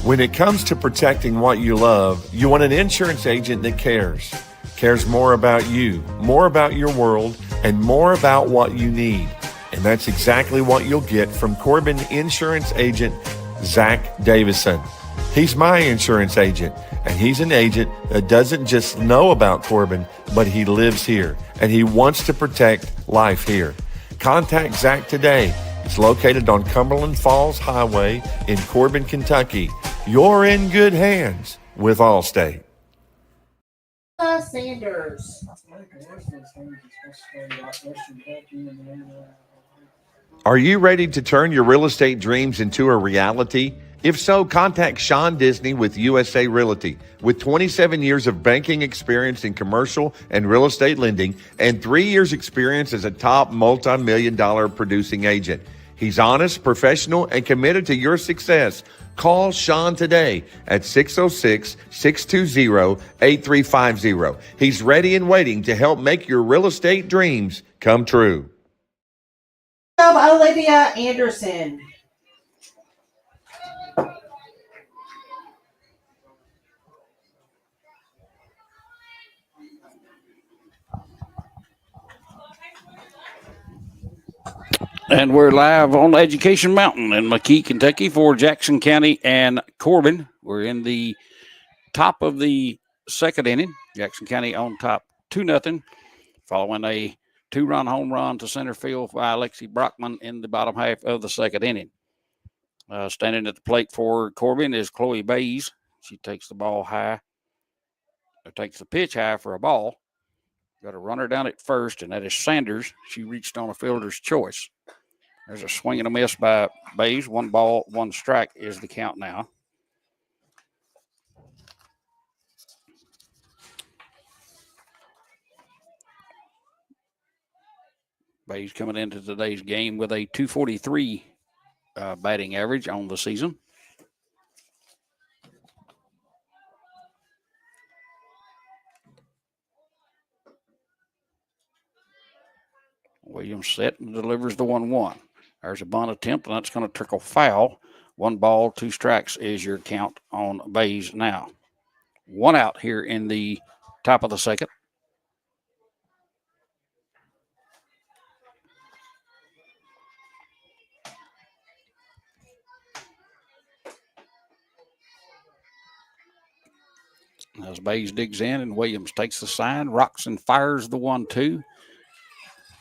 When it comes to protecting what you love, you want an insurance agent that cares more about you, more about your world, and more about what you need. And that's exactly what you'll get from Corbin insurance agent Zach Davidson. He's my insurance agent, and he's an agent that doesn't just know about Corbin, but he lives here, and he wants to protect life here. Contact Zach today. It's located on Cumberland Falls Highway in Corbin, Kentucky. You're in good hands with Allstate. Sanders. Are you ready to turn your real estate dreams into a reality? If so, contact Sean Disney with USA Realty. With 27 years of banking experience in commercial and real estate lending and 3 years experience as a top multi-million-dollar producing agent. He's honest, professional, and committed to your success. Call Sean today at 606-620-8350. He's ready and waiting to help make your real estate dreams come true. Olivia Anderson. And we're live on Education Mountain in McKee, Kentucky for Jackson County and Corbin. We're in the top of the second inning. Jackson County on top 2-0, following a 2-run home run to center field by Alexi Brockman in the bottom half of the second inning. Standing at the plate for Corbin is Chloe Bays. She takes the ball high, or takes the pitch high for a ball. Got a runner down at first, and that is Sanders. She reached on a fielder's choice. There's a swing and a miss by Bays. 1 ball, 1 strike is the count now. Bays coming into today's game with a 243 batting average on the season. Williams set and delivers the 1-1. There's a bunt attempt, and that's going to trickle foul. 1 ball, 2 strikes is your count on Bays now. 1 out here in the top of the second. As Bays digs in and Williams takes the side, rocks and fires the 1-2.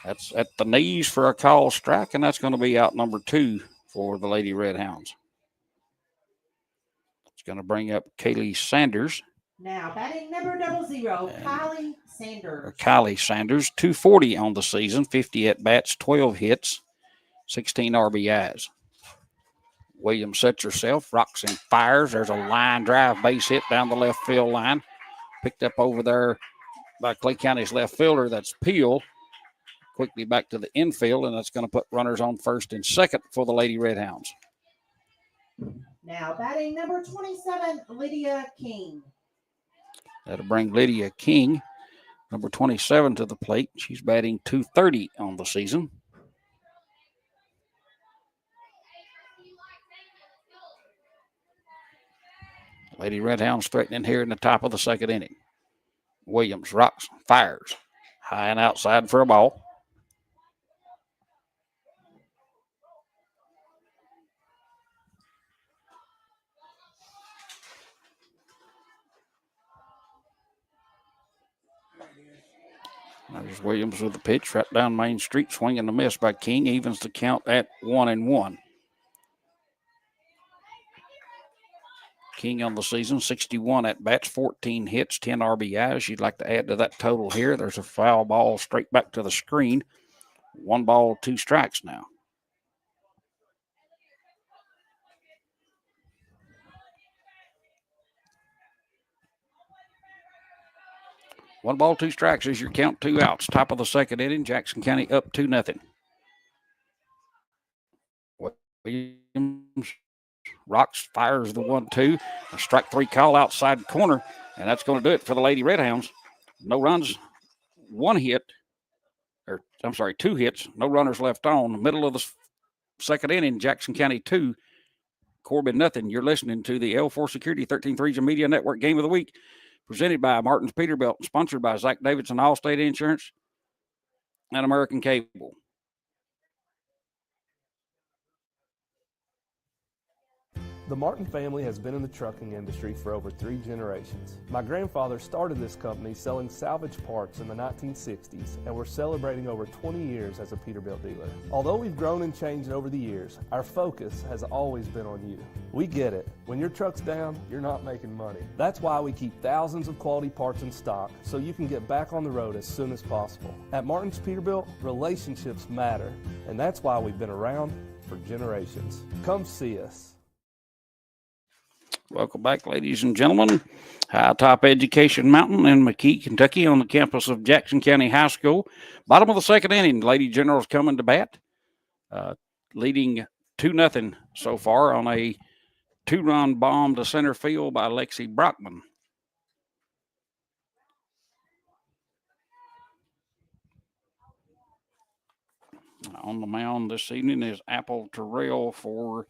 That's at the knees for a call strike, and that's going to be out number 2 for the Lady Red Hounds. It's going to bring up Kaylee Sanders. Now batting number 00, Kylie Sanders. Kylie Sanders, 240 on the season, 50 at-bats, 12 hits, 16 RBIs. Williams sets herself, rocks and fires. There's a line drive base hit down the left field line. Picked up over there by Clay County's left fielder. That's Peel. Quickly back to the infield, and that's going to put runners on first and second for the Lady Red Hounds. Now batting number 27, Lydia King. That'll bring Lydia King, number 27, to the plate. She's batting 230 on the season. Lady Red Hounds threatening here in the top of the second inning. Williams rocks, fires, high and outside for a ball. There's Williams with the pitch right down Main Street, swinging the miss by King, evens the count at 1-1. King on the season, 61 at-bats, 14 hits, 10 RBIs. You'd like to add to that total here. There's a foul ball straight back to the screen. 1 ball, 2 strikes now. One ball, 2 strikes is your count, 2 outs. Top of the second inning, Jackson County up 2-0. Williams rocks, fires the 1-2. A strike 3 call outside corner, and that's going to do it for the Lady Red Hounds. No runs, 2 hits, no runners left on. Middle of the second inning, Jackson County 2, Corbin nothing. You're listening to the L4 Security 13th Region Media Network Game of the Week, presented by Martin's Peterbilt, sponsored by Zach Davidson, Allstate Insurance, and American Cable. The Martin family has been in the trucking industry for over 3 generations. My grandfather started this company selling salvage parts in the 1960s, and we're celebrating over 20 years as a Peterbilt dealer. Although we've grown and changed over the years, our focus has always been on you. We get it. When your truck's down, you're not making money. That's why we keep thousands of quality parts in stock so you can get back on the road as soon as possible. At Martin's Peterbilt, relationships matter, and that's why we've been around for generations. Come see us. Welcome back, ladies and gentlemen. High Top Education Mountain in McKee, Kentucky, on the campus of Jackson County High School. Bottom of the second inning, Lady Generals coming to bat, leading 2-0 so far on a 2-run bomb to center field by Lexi Brockman. On the mound this evening is Apple Terrell for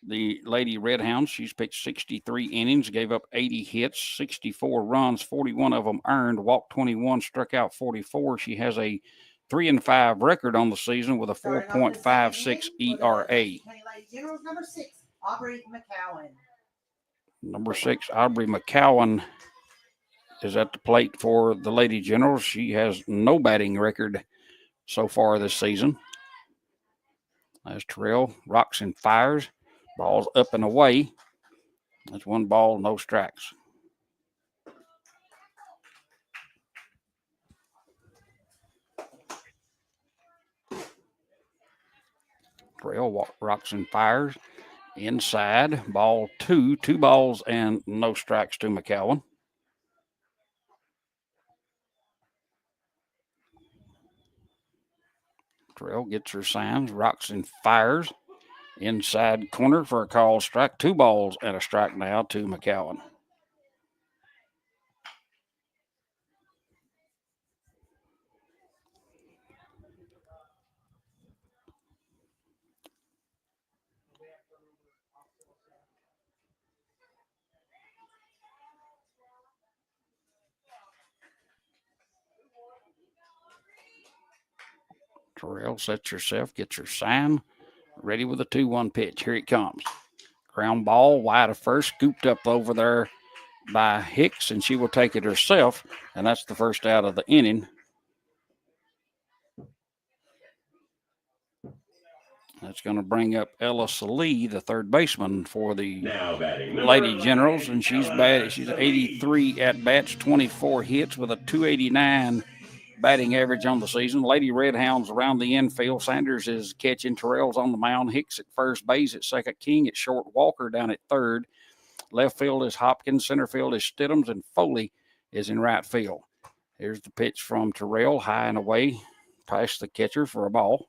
the Lady Redhounds. She's pitched 63 innings, gave up 80 hits, 64 runs, 41 of them earned, walked 21, struck out 44. She has a 3-5 record on the season with a 4.56 ERA. Number 6, Aubrey McCowan is at the plate for the Lady Generals. She has no batting record so far this season. As Terrell rocks and fires. Ball's up and away. That's 1 ball, no strikes. Terrell rocks and fires. Inside, ball 2. 2 balls and no strikes to McCowan. Terrell gets her signs, rocks and fires. Inside corner for a called strike. 2 balls and a strike now to McCowan. Terrell sets herself, gets her sign, ready with a 2-1 pitch. Here it comes. Ground ball wide of first, scooped up over there by Hicks, and she will take it herself, and that's the first out of the inning. That's going to bring up Ella Salee, the third baseman for the Lady Generals, and she's 83 at bats, 24 hits with a 289 batting average on the season. Lady Redhounds around the infield. Sanders is catching. Terrell's on the mound. Hicks at first base at second. King at short. Walker down at third. Left field is Hopkins. Center field is Stidhams, and Foley is in right field. Here's the pitch from Terrell, high and away, past the catcher for a ball.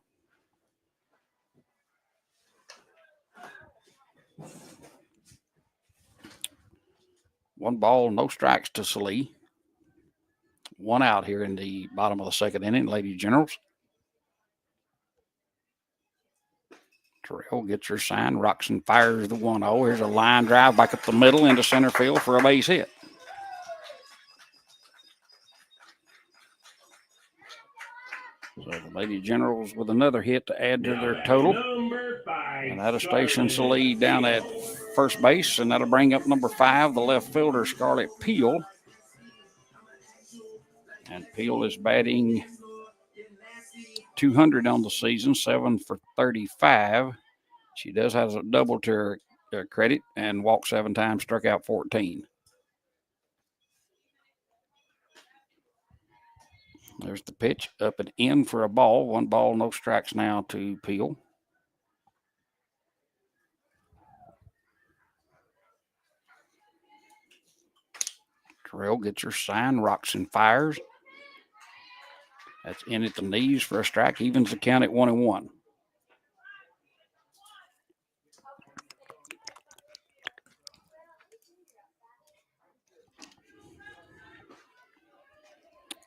One ball, no strikes to Salee. 1 out here in the bottom of the second inning, Lady Generals. Terrell gets her sign, rocks and fires the 1-0. Here's a line drive back up the middle into center field for a base hit. So the Lady Generals with another hit to add to their total. And that'll station Salee down at first base, and that'll bring up number 5, the left fielder, Scarlett Peel. And Peel is batting 200 on the season, 7 for 35. She does have a double to her credit and walked 7 times, struck out 14. There's the pitch, up and in for a ball. 1 ball, no strikes now to Peel. Terrell gets her sign, rocks and fires. That's in at the knees for a strike, evens the count at 1-1.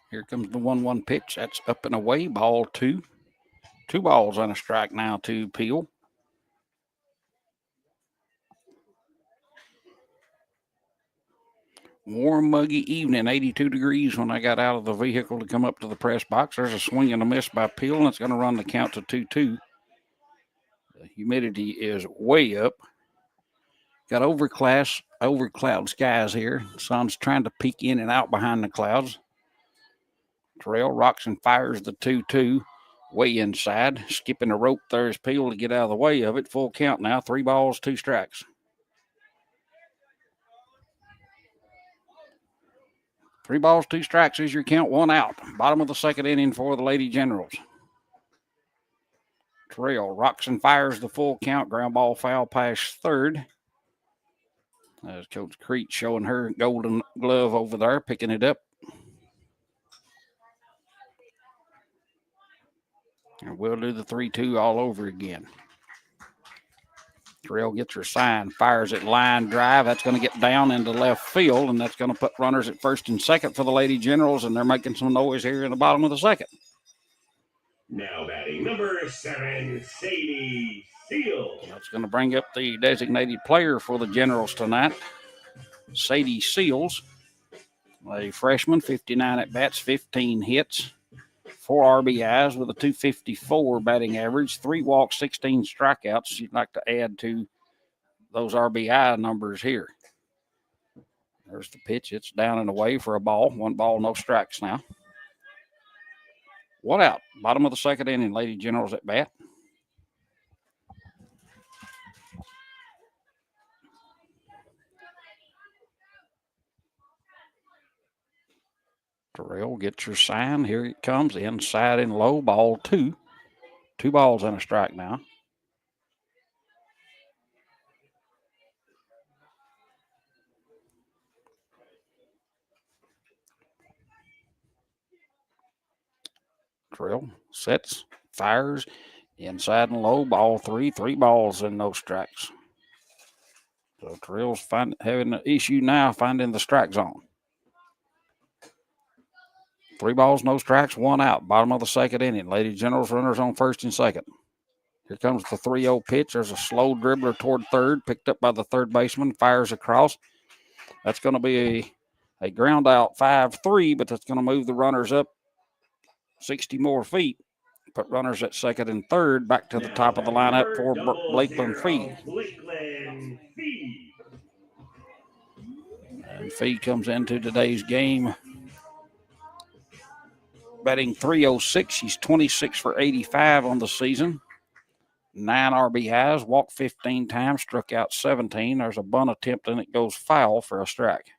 Here comes the 1-1 pitch. That's up and away, ball 2. 2 balls and a strike now to Peel. warm, muggy evening, 82 degrees when I got out of the vehicle to come up to the press box. There's a swing and a miss by Peel, and it's going to run the count to 2-2. The humidity is way up. Got overcloud skies here. Sun's trying to peek in and out behind the clouds. Terrell rocks and fires the 2-2 way inside. Skipping the rope there is Peel to get out of the way of it. Full count now. 3 balls, 2 strikes. 3 balls, 2 strikes is your count, 1 out. Bottom of the second inning for the Lady Generals. Terrell rocks and fires the full count. Ground ball foul past third. As Coach Creech showing her golden glove over there, picking it up. And we'll do the 3-2 all over again. Terrell gets her sign, fires it line drive. That's going to get down into left field, and that's going to put runners at first and second for the Lady Generals, and they're making some noise here in the bottom of the second. Now batting number 7, Sadie Seals. That's going to bring up the designated player for the Generals tonight, Sadie Seals, a freshman, 59 at-bats, 15 hits, 4 RBIs with a .254 batting average, 3 walks, 16 strikeouts. She'd like to add to those RBI numbers here. There's the pitch. It's down and away for a ball. 1 ball, no strikes now. 1 out. Bottom of the second inning, Lady Generals at bat. Terrell gets her sign. Here it comes. Inside and low. Ball 2. 2 balls and a strike now. Terrell sets, fires, inside and low. Ball 3. 3 balls and no strikes. So Terrell's having an issue now finding the strike zone. 3 balls, no strikes, 1 out. Bottom of the second inning. Lady Generals runners on first and second. Here comes the 3-0 pitch. There's a slow dribbler toward third, picked up by the third baseman, fires across. That's going to be a ground out 5-3, but that's going to move the runners up 60 more feet. Put runners at second and third back to the top of the lineup for Blakeland Fee. And Fee comes into today's game batting .306. She's 26 for 85 on the season. 9 RBIs, walked 15 times, struck out 17. There's a bunt attempt, and it goes foul for a strike.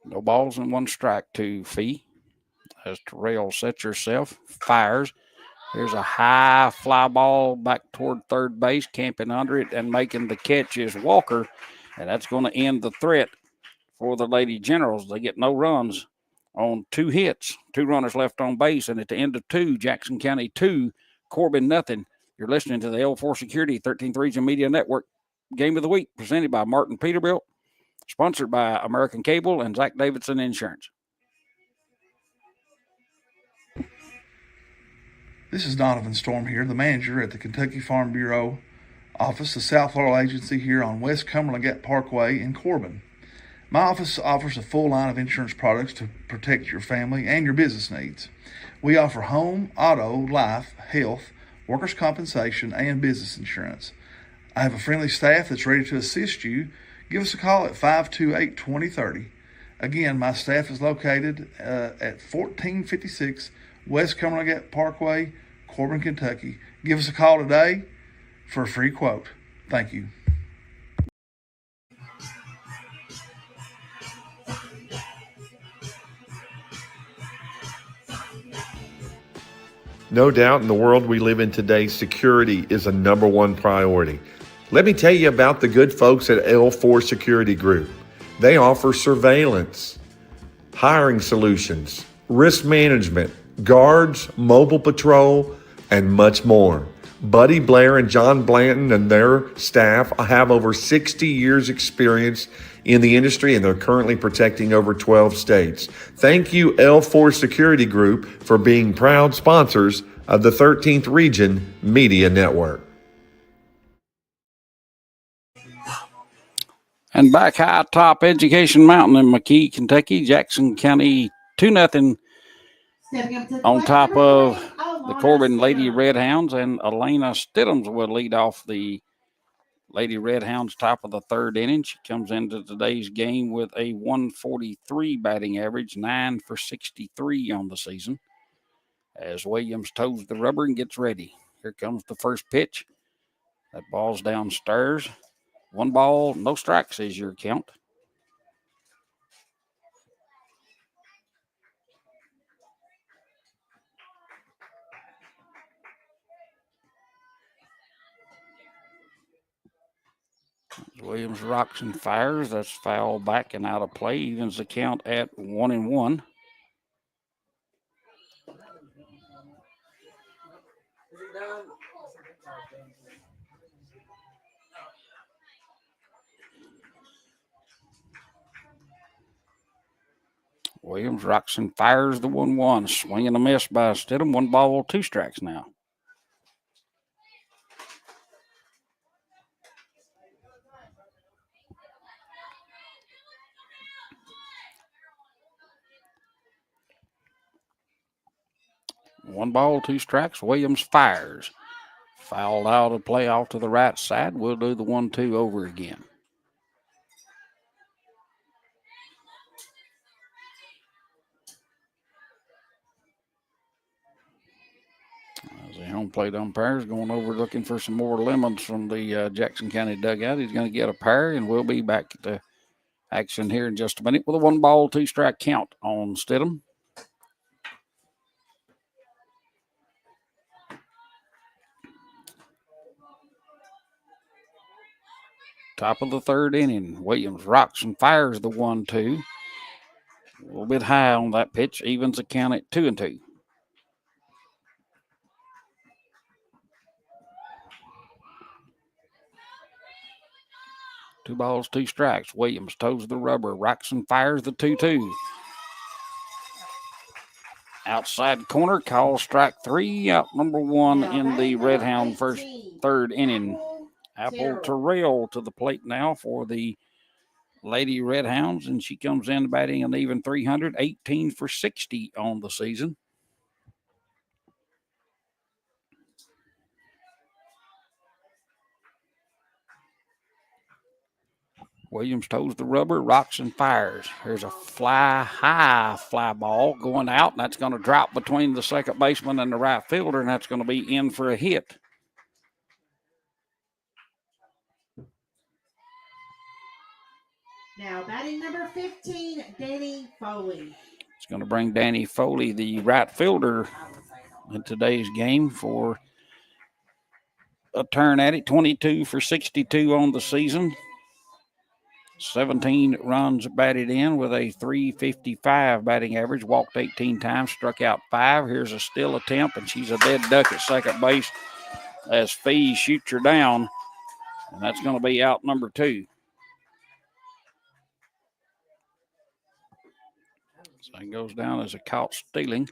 No balls and 1 strike to Fee. As Terrell sets herself, fires. Here's a high fly ball back toward third base, camping under it, and making the catch is Walker. And that's going to end the threat for the Lady Generals. They get no runs on 2 hits, 2 runners left on base. And at the end of 2, Jackson County 2, Corbin nothing. You're listening to the L4 Security 13th Region Media Network Game of the Week, presented by Martin Peterbilt, sponsored by American Cable and Zach Davidson Insurance. This is Donovan Storm here, the manager at the Kentucky Farm Bureau office, the South Florida agency here on West Cumberland Gap Parkway in Corbin. My office offers a full line of insurance products to protect your family and your business needs. We offer home, auto, life, health, workers' compensation, and business insurance. I have a friendly staff that's ready to assist you. Give us a call at 528-2030. Again, my staff is located at 1456 West Cumberland Gap Parkway, Corbin, Kentucky. Give us a call today for a free quote. Thank you. No doubt in the world we live in today, security is a number 1 priority. Let me tell you about the good folks at L4 Security Group. They offer surveillance, hiring solutions, risk management, guards, mobile patrol, and much more. Buddy Blair and John Blanton and their staff have over 60 years experience in the industry, and they're currently protecting over 12 states. Thank you, L4 Security Group, for being proud sponsors of the 13th Region Media Network. And back high top Education Mountain in McKee, Kentucky, Jackson County 2-0 on top of the Corbin Lady Redhounds, and Elena Stidhams will lead off the Lady Redhounds top of the third inning. She comes into today's game with a 143 batting average, 9 for 63 on the season. As Williams toes the rubber and gets ready. Here comes the first pitch. That ball's downstairs. 1 ball, no strikes is your count. Williams rocks and fires. That's foul back and out of play. Evens the count at 1-1. Williams rocks and fires the 1-1. Swing and a miss by Stidham. 1 ball, 2 strikes now. One ball, 2 strikes. Williams fires. Fouled out of play off to the right side. We'll do the 1-2 over again. As the home plate umpire is going over looking for some more lemons from the Jackson County dugout. He's going to get a pair, and we'll be back at the action here in just a minute with a 1 ball, 2 strike count on Stidham. Top of the third inning. Williams rocks and fires the 1-2. A little bit high on that pitch. Evens the count at 2-2. Two balls, 2 strikes. Williams toes the rubber. Rocks and fires the 2-2. Outside corner, call strike 3. Out number 1 in the Redhound third inning. Apple Terrell to the plate now for the Lady Redhounds, and she comes in batting an even 300, 18 for 60 on the season. Williams toes the rubber, rocks and fires. Here's a high fly ball going out, and that's going to drop between the second baseman and the right fielder, and that's going to be in for a hit. Now batting number 15, Danny Foley. It's going to bring Danny Foley, the right fielder, in today's game for a turn at it. 22 for 62 on the season. 17 runs batted in with a 355 batting average. Walked 18 times, struck out 5. Here's a still attempt, and she's a dead duck at second base as Fee shoots her down, and that's going to be out number 2. So it goes down as a caught stealing.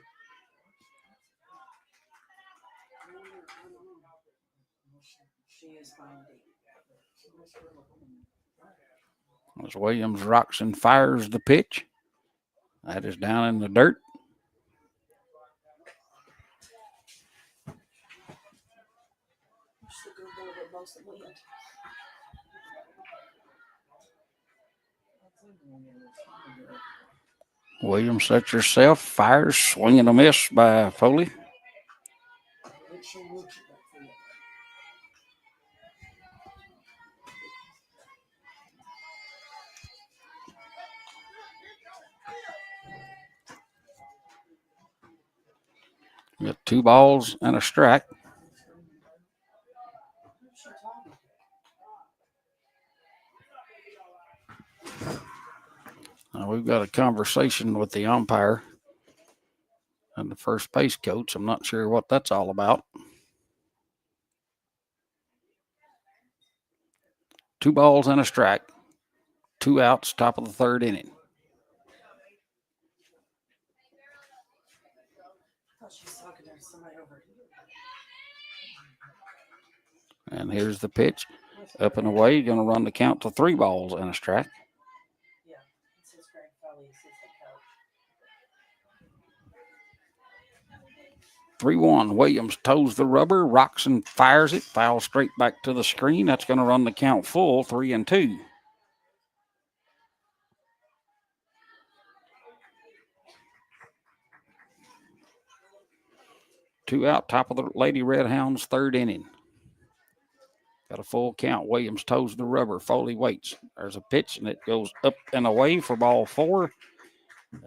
As Williams rocks and fires the pitch. That is down in the dirt. Williams sets herself, fires, swing and a miss by Foley. Got 2 balls and a strike. Now we've got a conversation with the umpire and the first base coach. I'm not sure what that's all about. 2 balls and a strike. 2 outs, top of the third inning. And here's the pitch. Up and away. Going to run the count to 3 balls and a strike. 3-1. Williams toes the rubber, rocks and fires it. Foul straight back to the screen. That's going to run the count full, 3-2. Two out, top of the Lady Red Hounds, third inning. Got a full count. Williams toes the rubber. Foley waits. There's a pitch, and it goes up and away for ball 4.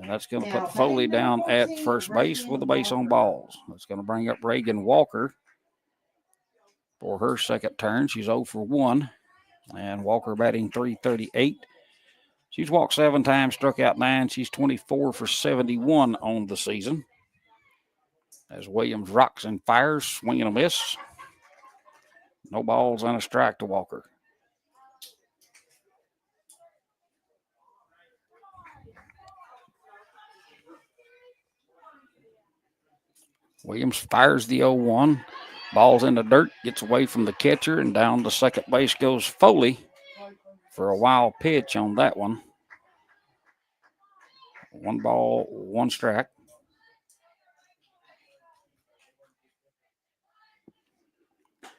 And that's going to put Foley down at first base with a base on balls. That's going to bring up Reagan Walker for her second turn. She's 0 for 1. And Walker batting .338. She's walked 7 times, struck out 9. She's 24 for 71 on the season. As Williams rocks and fires, swing and a miss. No balls and a strike to Walker. Williams fires the 0-1. Ball's in the dirt, gets away from the catcher, and down to second base goes Foley for a wild pitch on that one. 1 ball, 1 strike.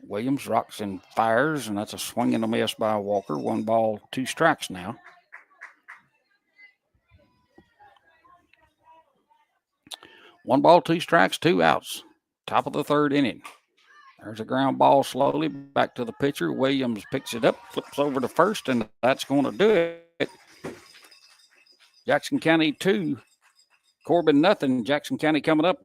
Williams rocks and fires, and that's a swing and a miss by Walker. 1 ball, 2 strikes now. One ball, 2 strikes, 2 outs. Top of the third inning. There's a ground ball slowly back to the pitcher. Williams picks it up, flips over to first, and that's going to do it. Jackson County 2, Corbin nothing. Jackson County coming up.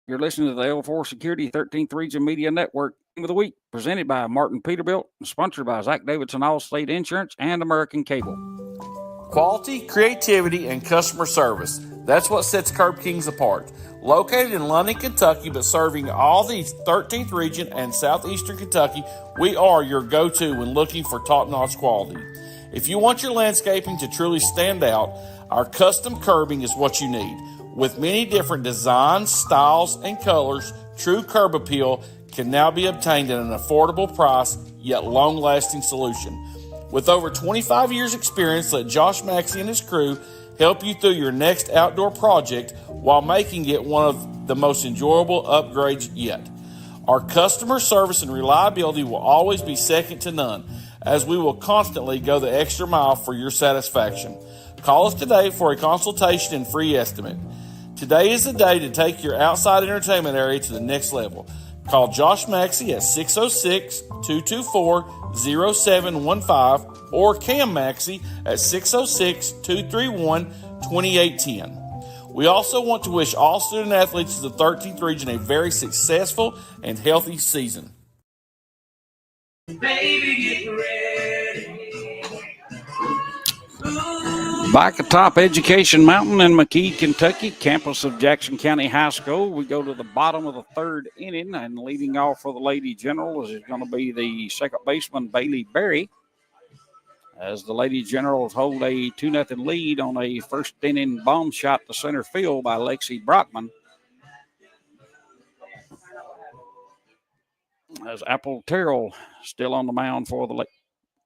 You're listening to the L4 Security 13th Region Media Network Team of the Week, presented by Martin Peterbilt, and sponsored by Zach Davidson Allstate Insurance and American Cable. Quality, creativity, and customer service. That's what sets Curb Kings apart. Located in London, Kentucky, but serving all the 13th region and southeastern Kentucky, we are your go-to when looking for top-notch quality. If you want your landscaping to truly stand out, our custom curbing is what you need. With many different designs, styles, and colors, true curb appeal can now be obtained at an affordable price, yet long-lasting solution. With over 25 years experience, let Josh Maxey and his crew help you through your next outdoor project while making it one of the most enjoyable upgrades yet. Our customer service and reliability will always be second to none, as we will constantly go the extra mile for your satisfaction. Call us today for a consultation and free estimate. Today is the day to take your outside entertainment area to the next level. Call Josh Maxey at 606-224-0715 or Cam Maxey at 606-231-2810. We also want to wish all student athletes of the 13th region a very successful and healthy season. Baby, get ready. Back atop Education Mountain in McKee, Kentucky, campus of Jackson County High School. We go to the bottom of the third inning, and leading off for the Lady Generals is going to be the second baseman, Bailey Berry, as the Lady Generals hold a 2-0 lead on a first inning bomb shot to center field by Lexi Brockman. As Apple Terrell still on the mound for the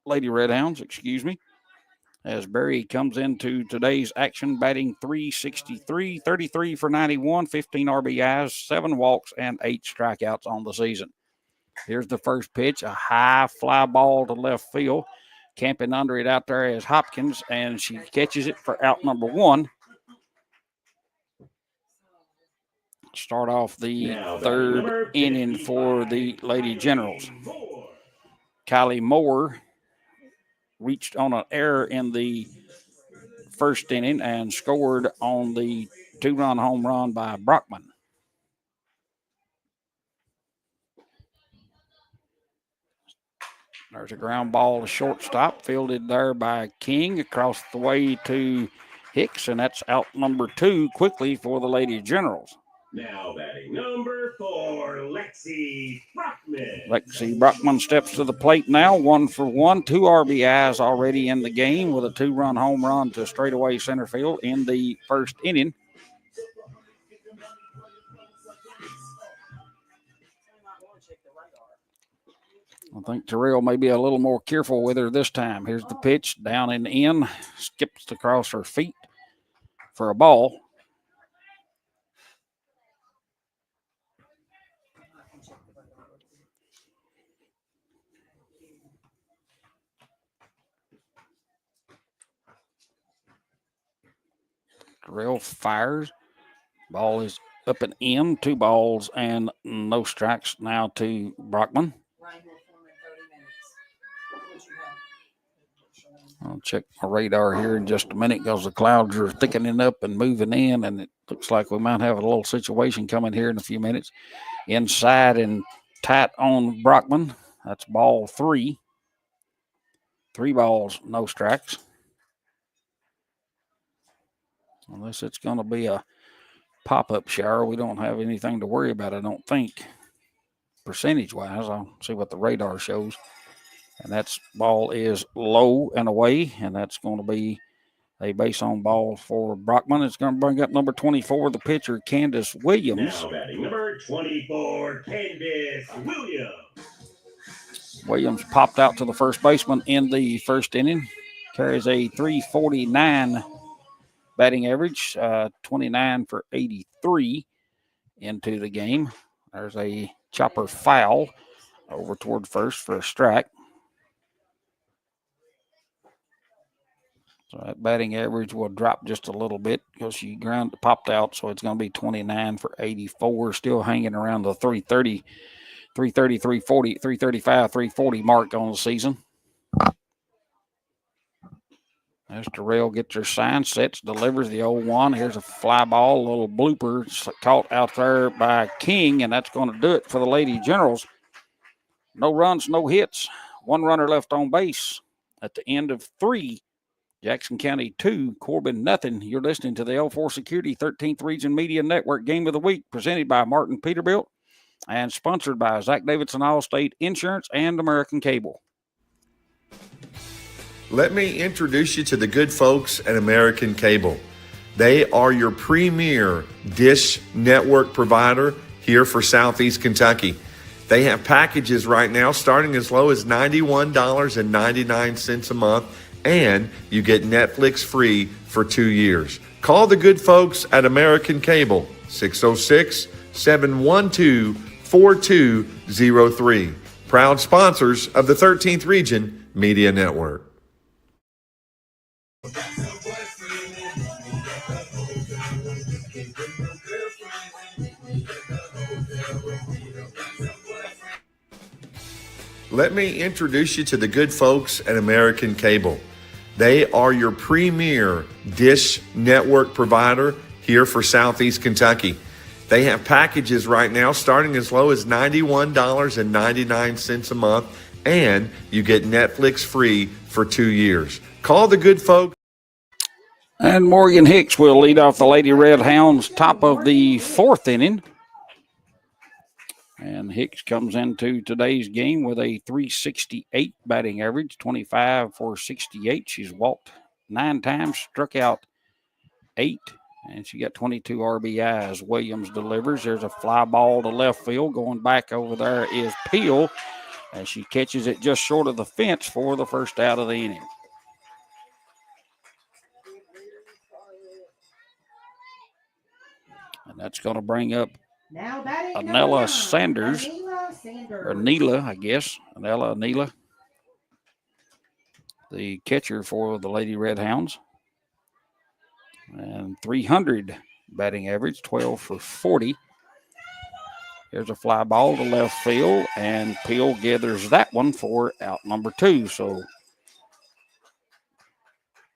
Lady Red Hounds, as Berry comes into today's action batting .363, 33 for 91, 15 RBIs, 7 walks, and 8 strikeouts on the season. Here's the first pitch, a high fly ball to left field. Camping under it out there is Hopkins, and she catches it for out number 1. Start off the third inning for the Lady Generals. Kylie Moore reached on an error in the first inning and scored on the 2-run home run by Brockman. There's a ground ball to shortstop, fielded there by King across the way to Hicks, and that's out number 2 quickly for the Lady Generals. Now batting number 4, Lexi Brockman. Lexi Brockman steps to the plate now, 1 for 1, 2 RBIs already in the game with a 2-run home run to straightaway center field in the first inning. I think Terrell may be a little more careful with her this time. Here's the pitch, down and in, skips across her feet for a ball. Terrell fires. Ball is up and in. 2 balls and no strikes now to Brockman. I'll check my radar here in just a minute because the clouds are thickening up and moving in, and it looks like we might have a little situation coming here in a few minutes. Inside and tight on Brockman. That's ball 3. 3 balls, no strikes. Unless it's going to be a pop-up shower, we don't have anything to worry about, I don't think, percentage-wise. I'll see what the radar shows. And that ball is low and away, and that's going to be a base on ball for Brockman. It's going to bring up number 24, the pitcher, Candace Williams. Now batting number 24, Candace Williams. Williams popped out to the first baseman in the first inning. Carries a 349 batting average, 29 for 83 into the game. There's a chopper foul over toward first for a strike. So that batting average will drop just a little bit because she popped out, so it's going to be 29 for 84, still hanging around the 330, 340, 335, 340 mark on the season. As Terrell gets her sign, sets, delivers the 0-1. Here's a fly ball, a little blooper caught out there by King, and that's going to do it for the Lady Generals. No runs, no hits. 1 runner left on base at the end of 3. Jackson County 2, Corbin nothing. You're listening to the L4 Security 13th Region Media Network Game of the Week, presented by Martin Peterbilt and sponsored by Zach Davidson Allstate Insurance and American Cable. Let me introduce you to the good folks at American Cable. They are your premier dish network provider here for Southeast Kentucky. They have packages right now starting as low as $91.99 a month, and you get Netflix free for 2 years. Call the good folks at American Cable, 606-712-4203. Proud sponsors of the 13th Region Media Network. Let me introduce you to the good folks at American Cable. They are your premier dish network provider here for Southeast Kentucky. They have packages right now starting as low as $91.99 a month, and you get Netflix free for 2 years. Call the good folks. And Morgan Hicks will lead off the Lady Red Hounds, top of the 4th inning. And Hicks comes into today's game with a 368 batting average, 25 for 68. She's walked 9 times, struck out 8, and she got 22 RBIs. Williams delivers. There's a fly ball to left field. Going back over there is Peel, and she catches it just short of the fence for the first out of the inning. And that's going to bring up Anela Sanders, or Neela, I guess. Anela, the catcher for the Lady Red Hounds. And 300 batting average, 12 for 40. Here's a fly ball to left field, and Peel gathers that one for out number 2. So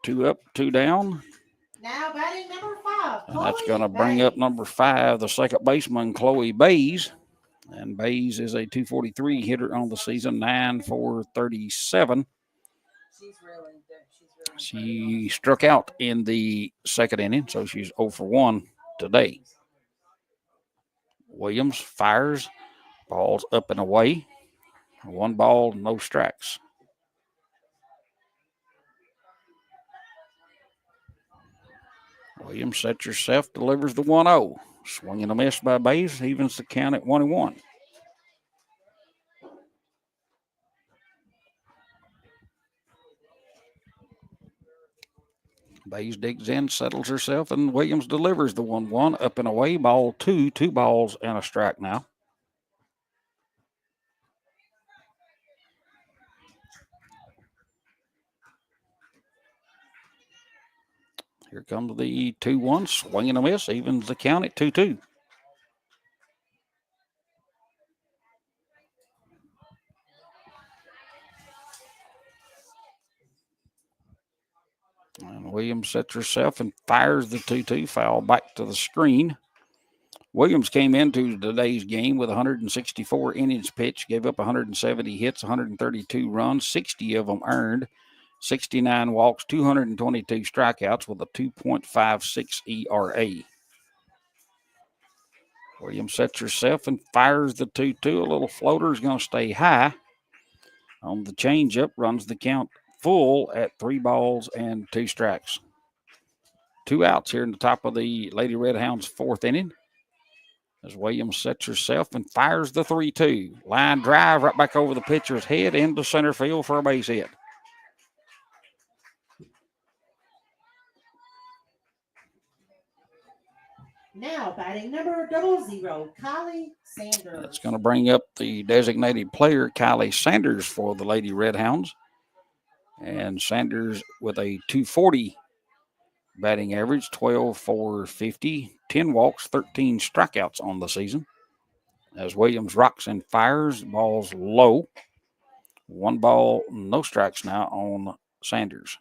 2 up, 2 down. Now batting number 5. And that's going to bring up number 5, the second baseman, Chloe Bays. And Bays is a 243 hitter on the season, 9 for 37. She struck out in the second inning, so she's 0 for 1 today. Williams fires Ball's up and away. 1 ball, no strikes. Williams sets herself, delivers the 1-0. Swing and a miss by Bays, evens the count at 1-1. Bays digs in, settles herself, and Williams delivers the 1-1. Up and away, ball 2, 2 balls and a strike now. Here comes the 2-1, swing and a miss, evens the count at 2-2. And Williams sets herself and fires the 2-2, foul back to the screen. Williams came into today's game with 164 innings pitched, gave up 170 hits, 132 runs, 60 of them earned, 69 walks, 222 strikeouts with a 2.56 ERA. Williams sets herself and fires the 2-2. A little floater is going to stay high. On the changeup, runs the count full at 3 balls and 2 strikes. 2 outs here in the top of the Lady Red Hounds' 4th inning. As Williams sets herself and fires the 3-2. Line drive right back over the pitcher's head into center field for a base hit. Now batting number 00, Kylie Sanders. That's going to bring up the designated player, Kylie Sanders, for the Lady Red Hounds. And Sanders with a 240 batting average, 12 for 50, 10 walks, 13 strikeouts on the season. As Williams rocks and fires, the ball's low. 1 ball, no strikes now on Sanders.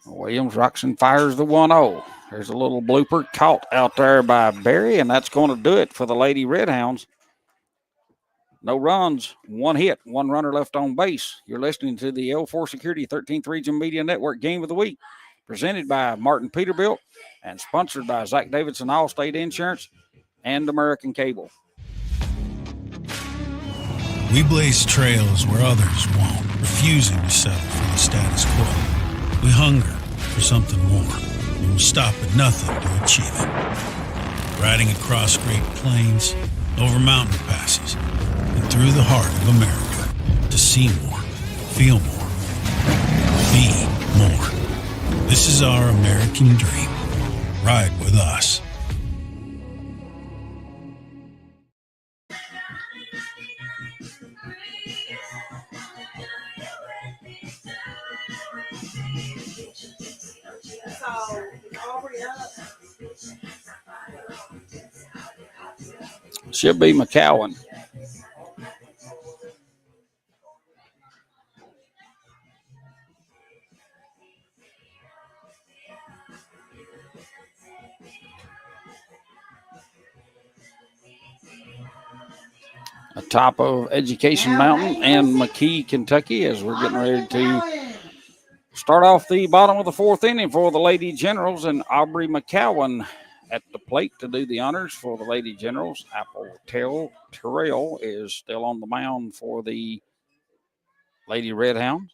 Williams rocks and fires the 1-0. There's a little blooper caught out there by Barry, and that's going to do it for the Lady Red Hounds. No runs, 1 hit, 1 runner left on base. You're listening to the L4 Security 13th Region Media Network Game of the Week, presented by Martin Peterbilt and sponsored by Zach Davidson Allstate Insurance and American Cable. We blaze trails where others won't, refusing to settle for the status quo. We hunger for something more, and we'll stop at nothing to achieve it. Riding across great plains, over mountain passes, and through the heart of America to see more, feel more, be more. This is our American dream. Ride with us. Should be McCowan. Atop of Education Mountain and McKee, Kentucky, as we're getting ready to start off the bottom of the 4th inning for the Lady Generals, and Aubrey McCowan at the plate to do the honors for the Lady Generals. Apple Terrell is still on the mound for the Lady Red Hounds.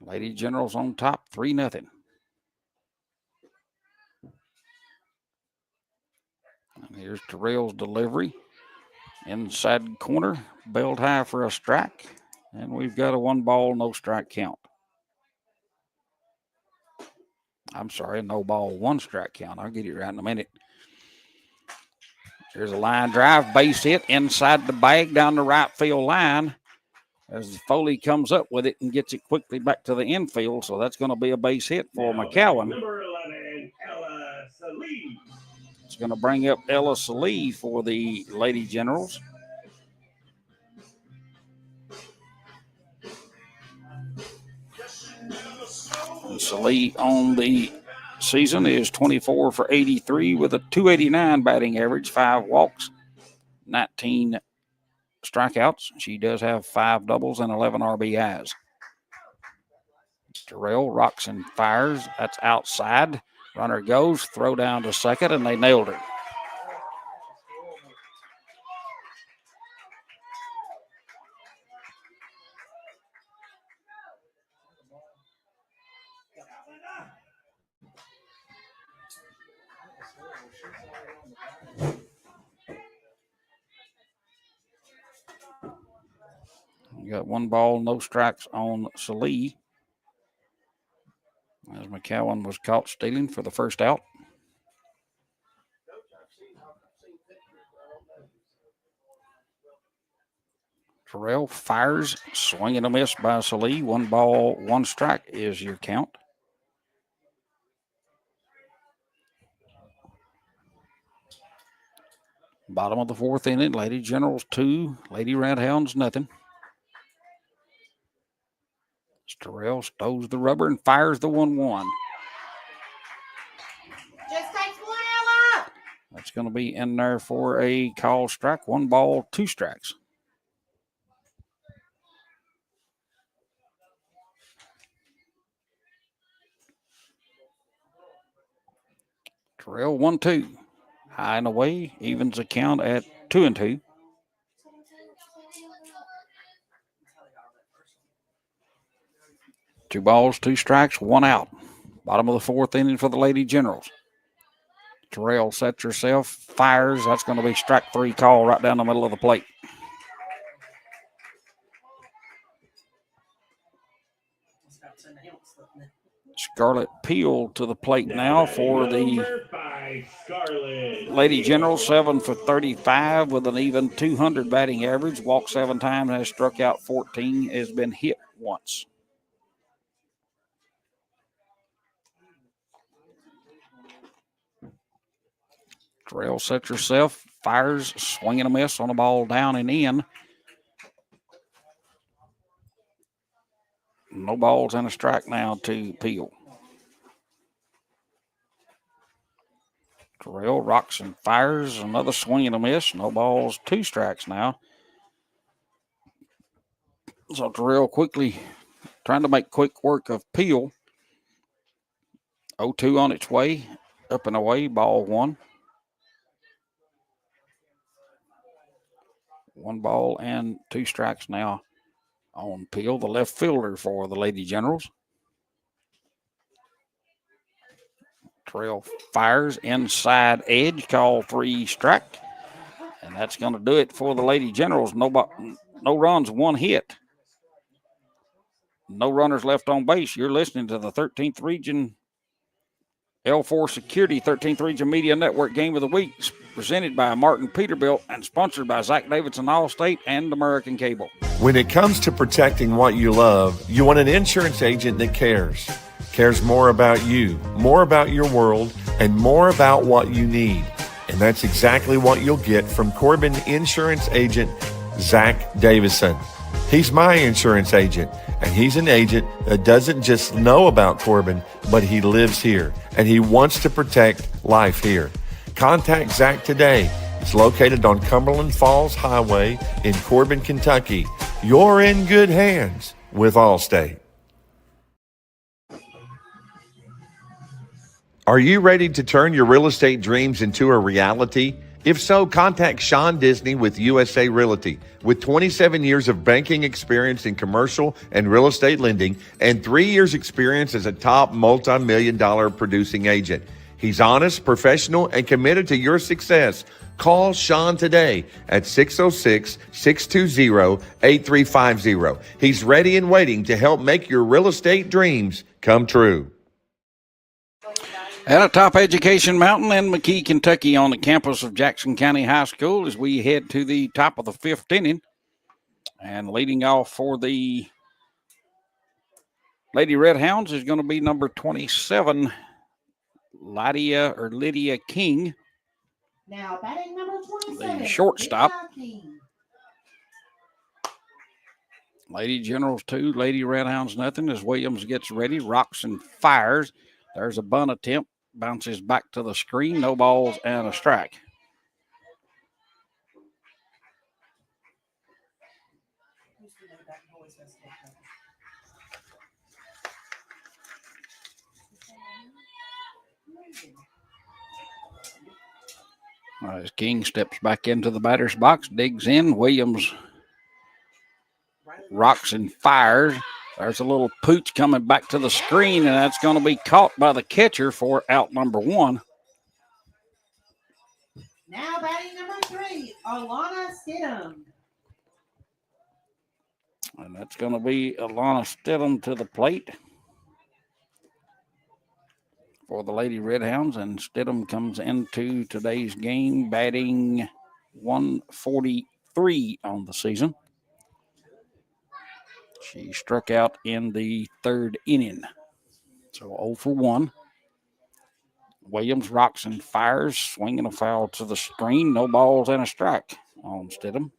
Lady Generals on top, 3-0. And here's Terrell's delivery. Inside corner, belled high for a strike. And we've got a 1 ball, no strike count. I'm sorry, no ball, 1 strike count. I'll get it right in a minute. There's a line drive, base hit inside the bag down the right field line as Foley comes up with it and gets it quickly back to the infield. So that's going to be a base hit for McCowan. Number 11, Ella Salee. It's going to bring up Ella Salee for the Lady Generals. And Salee on the season is 24 for 83 with a 289 batting average, 5 walks, 19 strikeouts. She does have 5 doubles and 11 RBIs. Terrell rocks and fires. That's outside. Runner goes, throw down to second, and they nailed her. You got 1 ball, no strikes on Salee, as McCowan was caught stealing for the first out. Terrell fires, swing and a miss by Salee. 1 ball, 1 strike is your count. Bottom of the 4th inning, Lady Generals 2, Lady Redhounds nothing. Terrell stows the rubber and fires the 1-1. Just takes one, Ella. That's going to be in there for a call strike. 1 ball, 2 strikes. Terrell 1-2. High and away, evens the count at 2-2. Two balls, 2 strikes, 1 out. Bottom of the 4th inning for the Lady Generals. Terrell sets herself, fires. That's going to be strike 3 call right down the middle of the plate. Scarlett Peel to the plate now for the Lady Generals, 7 for 35 with an even 200 batting average. Walked 7 times, has struck out 14, has been hit once. Terrell sets herself, fires, swing and a miss on a ball down and in. No balls and a strike now to Peel. Terrell rocks and fires, another swing and a miss. No balls, 2 strikes now. So Terrell quickly trying to make quick work of Peel. 0-2 on its way, up and away, ball 1. 1 ball and 2 strikes now on Peel, the left fielder for the Lady Generals. Terrell fires inside edge, call 3 strike. And that's going to do it for the Lady Generals. No runs, 1 hit. No runners left on base. You're listening to the 13th Region L4 Security 13th Region Media Network Game of the Week, presented by Martin Peterbilt and sponsored by Zach Davidson Allstate and American Cable. When it comes to protecting what you love, you want an insurance agent that cares more about you, more about your world, and more about what you need. And that's exactly what you'll get from Corbin insurance agent Zach Davison. He's my insurance agent, and he's an agent that doesn't just know about Corbin, but he lives here, and he wants to protect life here. Contact Zach today. It's located on Cumberland Falls Highway in Corbin, Kentucky. You're in good hands with Allstate. Are you ready to turn your real estate dreams into a reality? If so, contact Sean Disney with USA Realty. With 27 years of banking experience in commercial and real estate lending and 3 years experience as a top multi-million-dollar producing agent. He's honest, professional, and committed to your success. Call Sean today at 606-620-8350. He's ready and waiting to help make your real estate dreams come true. At a top education mountain in McKee, Kentucky, on the campus of Jackson County High School, as we head to the top of the 5th inning. And leading off for the Lady Redhounds is going to be number 27, Lydia King. Now batting number 27. The shortstop. Lydia King. Lady Generals 2, Lady Redhounds nothing as Williams gets ready, rocks and fires. There's a bunt attempt. Bounces back to the screen. No balls and a strike. As King steps back into the batter's box, digs in. Williams rocks and fires. There's a little pooch coming back to the screen, and that's going to be caught by the catcher for out number 1. Now batting number 3, Alana Stidham. And that's going to be Alana Stidham to the plate for the Lady Redhounds. And Stidham comes into today's game batting 143 on the season. She struck out in the 3rd inning. So 0 for 1. Williams rocks and fires, swinging a foul to the screen. No balls and a strike on Stidham.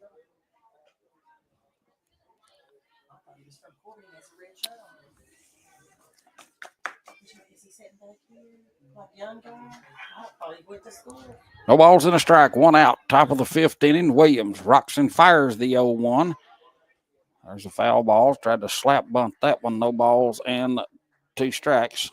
No balls and a strike, 1 out. Top of the 5th inning. Williams rocks and fires the 0-1. There's a foul ball. Tried to slap bunt that one. No balls and 2 strikes.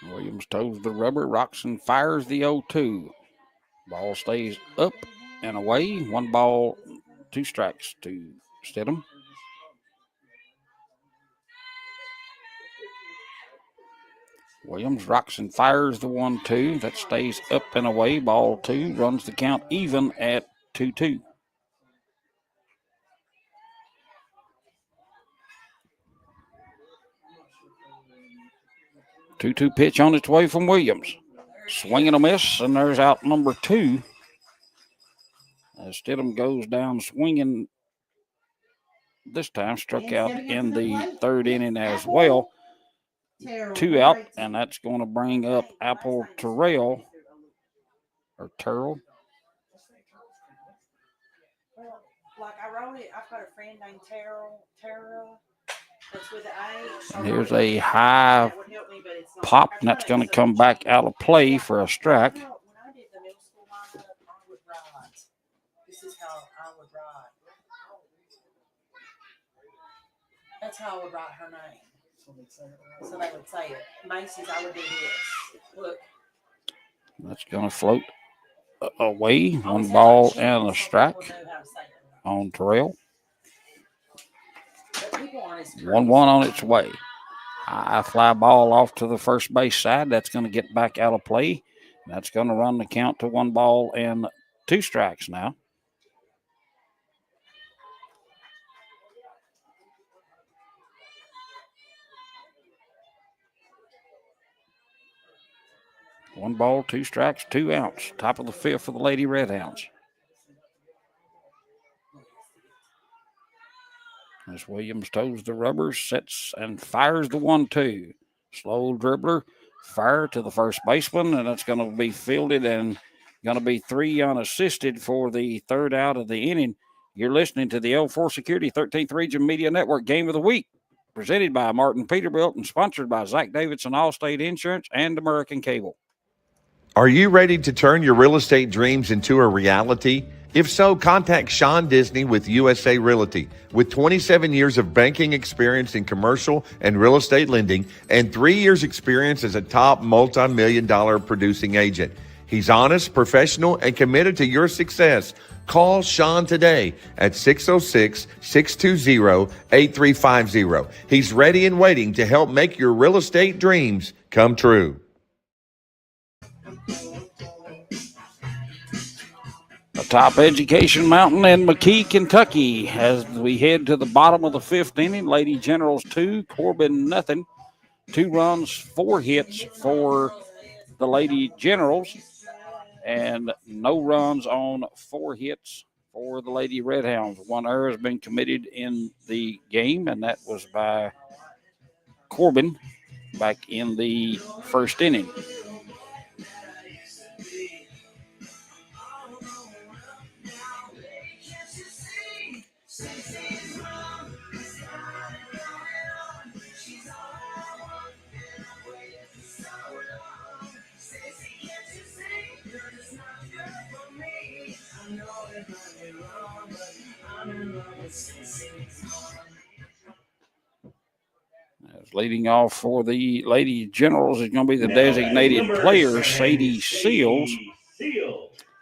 Williams toes the rubber, rocks and fires the 0-2. Ball stays up and away. 1 ball, 2 strikes to Stidham. Williams rocks and fires the 1-2. That stays up and away. Ball 2 runs the count even at 2-2. 2-2 pitch on its way from Williams. Swing and a miss, and there's out number 2. As Stidham goes down swinging, this time struck out in the 3rd inning as well. 2 out, and that's going to bring up Apple Terrell, or Terrell. Like I wrote it, I've got a friend named Terrell. That's with the A. And here's a high pop, and that's going to come back out of play for a strike. When I did the middle school lineup, I would write. This is how I would write. That's how I would write her name. So they would say it. Macy's, I would do this. Look. That's going to float away. 1 ball and a strike on Terrell. 1-1 on its way. High fly ball off to the first base side. That's going to get back out of play. That's going to run the count to 1 ball and 2 strikes now. One ball, 2 strikes, 2 outs. Top of the 5th for the Lady Redhounds. As Williams toes the rubber, sets and fires the 1-2. Slow dribbler, fire to the first baseman, and that's going to be fielded and going to be 3 unassisted for the 3rd out of the inning. You're listening to the L4 Security 13th Region Media Network Game of the Week, presented by Martin Peterbilt and sponsored by Zach Davidson Allstate Insurance and American Cable. Are you ready to turn your real estate dreams into a reality? If so, contact Sean Disney with USA Realty. With 27 years of banking experience in commercial and real estate lending and 3 years experience as a top multi-million-dollar producing agent. He's honest, professional, and committed to your success. Call Sean today at 606-620-8350. He's ready and waiting to help make your real estate dreams come true. Atop Education Mountain in McKee, Kentucky, as we head to the bottom of the 5th inning. Lady Generals 2, Corbin nothing. 2 runs, 4 hits for the Lady Generals, and no runs on 4 hits for the Lady Redhounds. 1 error has been committed in the game, and that was by Corbin back in the 1st inning. Leading off for the Lady Generals is going to be the designated player, Sadie Seals.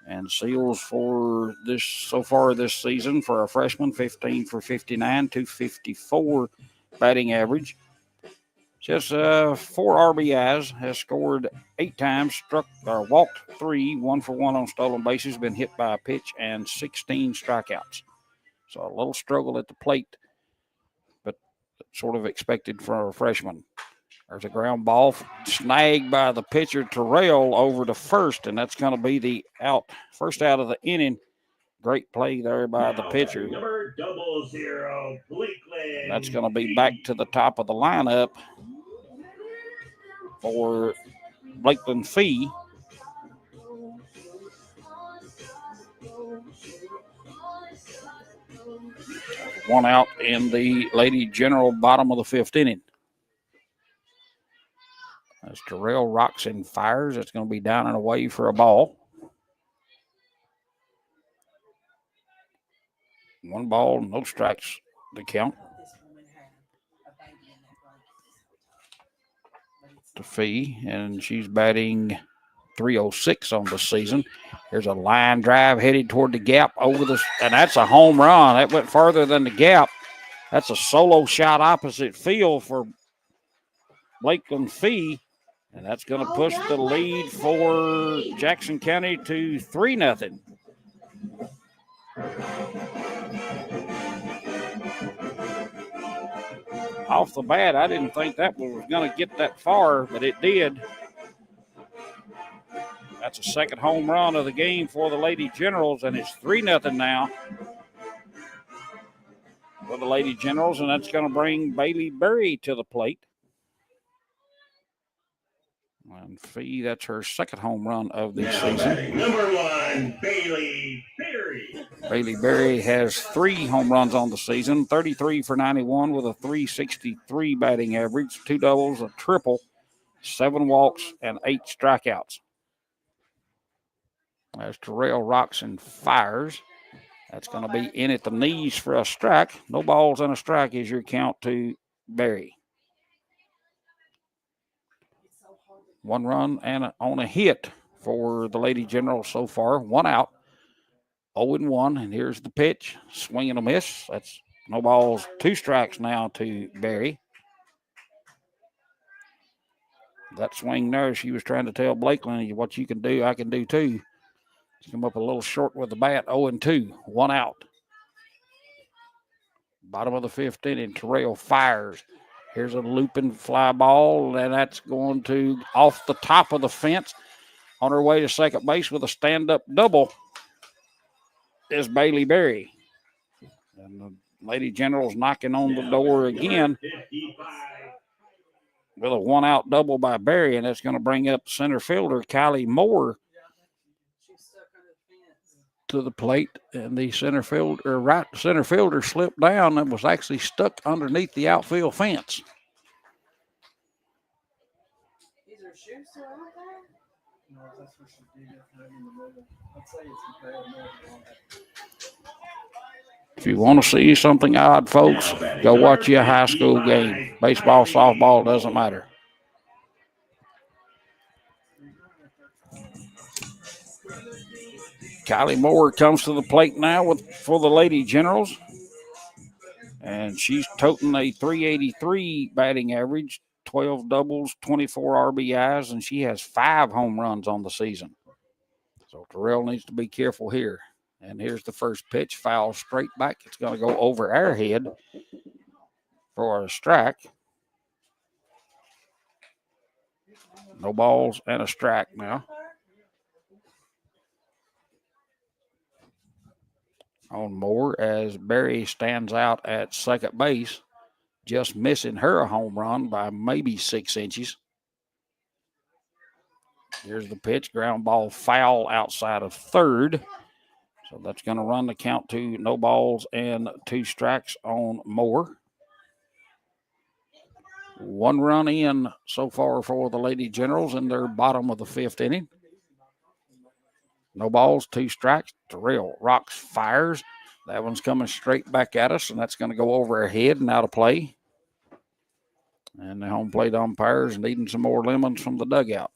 And Seals for this so far this season for a freshman, 15 for 59, 254 batting average. Just 4 RBIs, has scored 8 times, struck or walked 3, 1 for 1 on stolen bases, been hit by a pitch, and 16 strikeouts. So a little struggle at the plate, but sort of expected for a freshman. There's a ground ball snagged by the pitcher Terrell over to first, and that's going to be the first out of the inning. Great play there by the pitcher. Number 00, Blakeland. That's going to be back to the top of the lineup for Blakeland Fee. One out in the Lady General bottom of the 5th inning. As Terrell rocks and fires, it's going to be down and away for a ball. 1 ball, no strikes to count. To Fee, and she's batting .306 on the season. There's a line drive headed toward the gap and that's a home run. That went farther than the gap. That's a solo shot opposite field for Blakeland Fee, and that's going to push the lead for Jackson County to 3-0. Off the bat, I didn't think that was going to get that far, but it did. That's a second home run of the game for the Lady Generals, and it's 3-0 now for the Lady Generals, and that's going to bring Bailey Berry to the plate. And Fee, that's her second home run of the season. Number 1, Bailey Berry. Bailey Berry has 3 home runs on the season, 33 for 91 with a .363 batting average, 2 doubles, a triple, 7 walks, and 8 strikeouts. As Terrell rocks and fires, that's going to be in at the knees for a strike. No balls and a strike is your count to Berry. 1 run and on a hit for the Lady General so far. 1 out, 0-1, and here's the pitch. Swing and a miss. That's no balls, 2 strikes now to Berry. That swing there, she was trying to tell Blakeland, what you can do, I can do too. She come up a little short with the bat, 0-2, 1 out. Bottom of the 5th inning, Terrell fires. Here's a looping fly ball, and that's going to off the top of the fence. On her way to second base with a stand-up double is Bailey Berry. And the Lady General's knocking on the door again with a 1-out double by Berry, and that's going to bring up center fielder Kylie Moore to the plate, and the right center fielder slipped down and was actually stuck underneath the outfield fence. Is her shoes still out there? No, that's where she did it in the middle. I'd say it's a bad move. If you want to see something odd, folks, go watch you a high school game. Baseball, softball, doesn't matter. Kylie Moore comes to the plate now for the Lady Generals. And she's toting a .383 batting average, 12 doubles, 24 RBIs, and she has 5 home runs on the season. So Terrell needs to be careful here. And here's the first pitch, foul straight back. It's going to go over our head for a strike. No balls and a strike now. On Moore as Berry stands out at second base, just missing her a home run by maybe 6 inches. Here's the pitch, ground ball foul outside of third. So that's going to run the count to no balls and 2 strikes on Moore. 1 run in so far for the Lady Generals in their bottom of the 5th inning. No balls, 2 strikes. Terrell rocks, fires. That one's coming straight back at us, and that's going to go over our head and out of play. And the home plate umpires needing some more lemons from the dugout.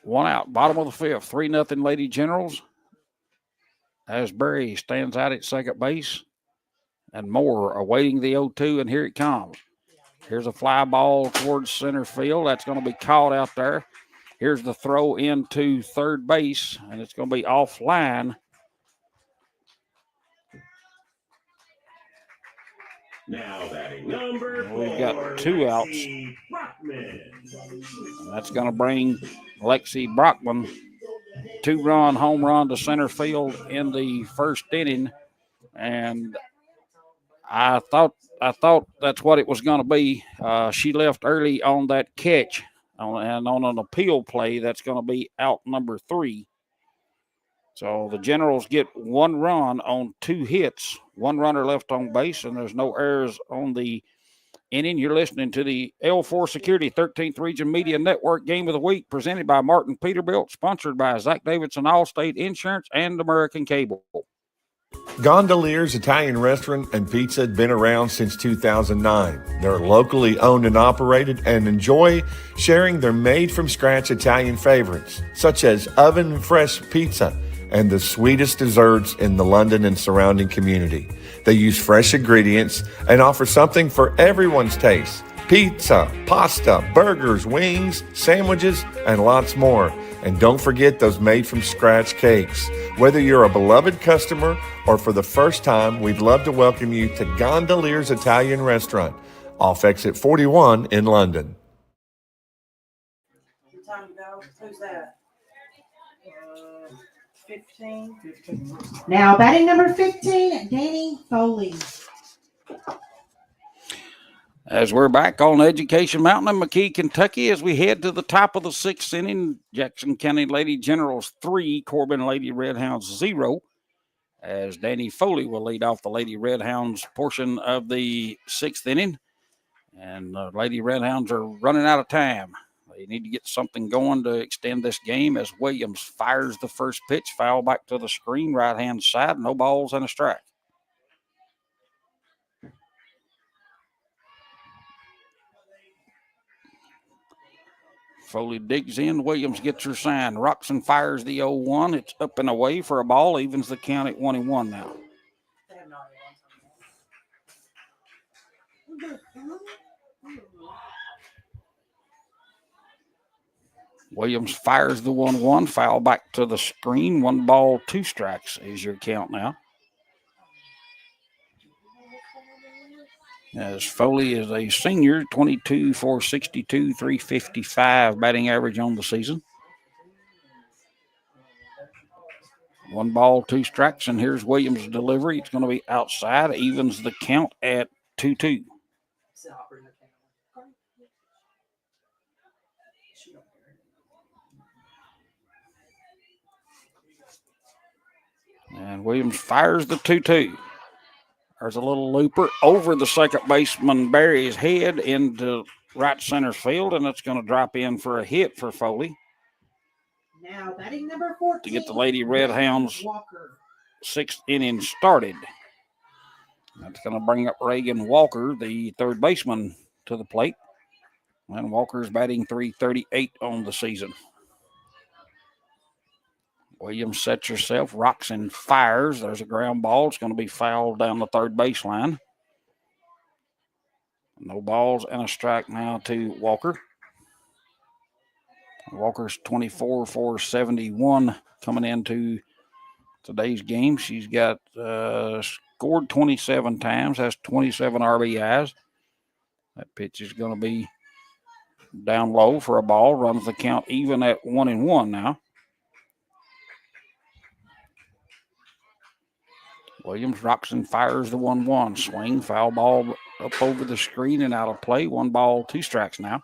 One out, bottom of the fifth, 3-0 Lady Generals. Asbury stands out at second base. And Moore awaiting the 0-2, and here it comes. Here's a fly ball towards center field. That's going to be caught out there. Here's the throw into third base, and it's going to be offline. Now batting number 4. We've got 2 outs. Lexi Brockman. And that's going to bring Lexi Brockman 2-run home run to center field in the first inning. And I thought that's what it was going to be. She left early on that catch, and on an appeal play, that's going to be out number 3. So the Generals get 1 run on 2 hits, 1 runner left on base, and there's no errors on the inning. You're listening to the L4 Security 13th Region Media Network Game of the Week, presented by Martin Peterbilt, sponsored by Zach Davidson Allstate Insurance and American Cable. Gondolier's Italian Restaurant and Pizza had been around since 2009. They're locally owned and operated and enjoy sharing their made-from-scratch Italian favorites, such as oven-fresh pizza and the sweetest desserts in the London and surrounding community. They use fresh ingredients and offer something for everyone's taste. Pizza, pasta, burgers, wings, sandwiches, and lots more. And don't forget those made-from-scratch cakes. Whether you're a beloved customer or for the first time, we'd love to welcome you to Gondolier's Italian Restaurant, off exit 41 in London. Time to go. Who's that? 15. Now batting number 15, Danny Foley. As we're back on Education Mountain in McKee, Kentucky, as we head to the top of the 6th inning, Jackson County Lady Generals 3, Corbin Lady Redhounds 0, as Danny Foley will lead off the Lady Redhounds portion of the 6th inning. And the Lady Redhounds are running out of time. They need to get something going to extend this game as Williams fires the first pitch, foul back to the screen, right-hand side, no balls and a strike. Foley digs in. Williams gets her sign. Roxon fires the 0-1. It's up and away for a ball. Evens the count at 1-1 now. Williams fires the 1-1. Foul back to the screen. 1 ball, 2 strikes is your count now. As Foley is a senior, 22, 462, 355 batting average on the season. 1 ball, 2 strikes, and here's Williams' delivery. It's going to be outside, evens the count at 2-2. And Williams fires the 2-2. There's a little looper over the second baseman Barry's head into right center field, and it's going to drop in for a hit for Foley. Now batting number 14, to get the Lady Redhounds 6th inning started. That's going to bring up Reagan Walker, the third baseman, to the plate. And Walker's batting .338 on the season. Williams sets herself, rocks and fires. There's a ground ball. It's going to be fouled down the third baseline. No balls and a strike now to Walker. Walker's 24 for 71 coming into today's game. She's got scored 27 times, has 27 RBIs. That pitch is going to be down low for a ball. Runs the count even at 1-1 now. Williams rocks and fires the 1-1. Swing, foul ball up over the screen and out of play. 1 ball, 2 strikes now.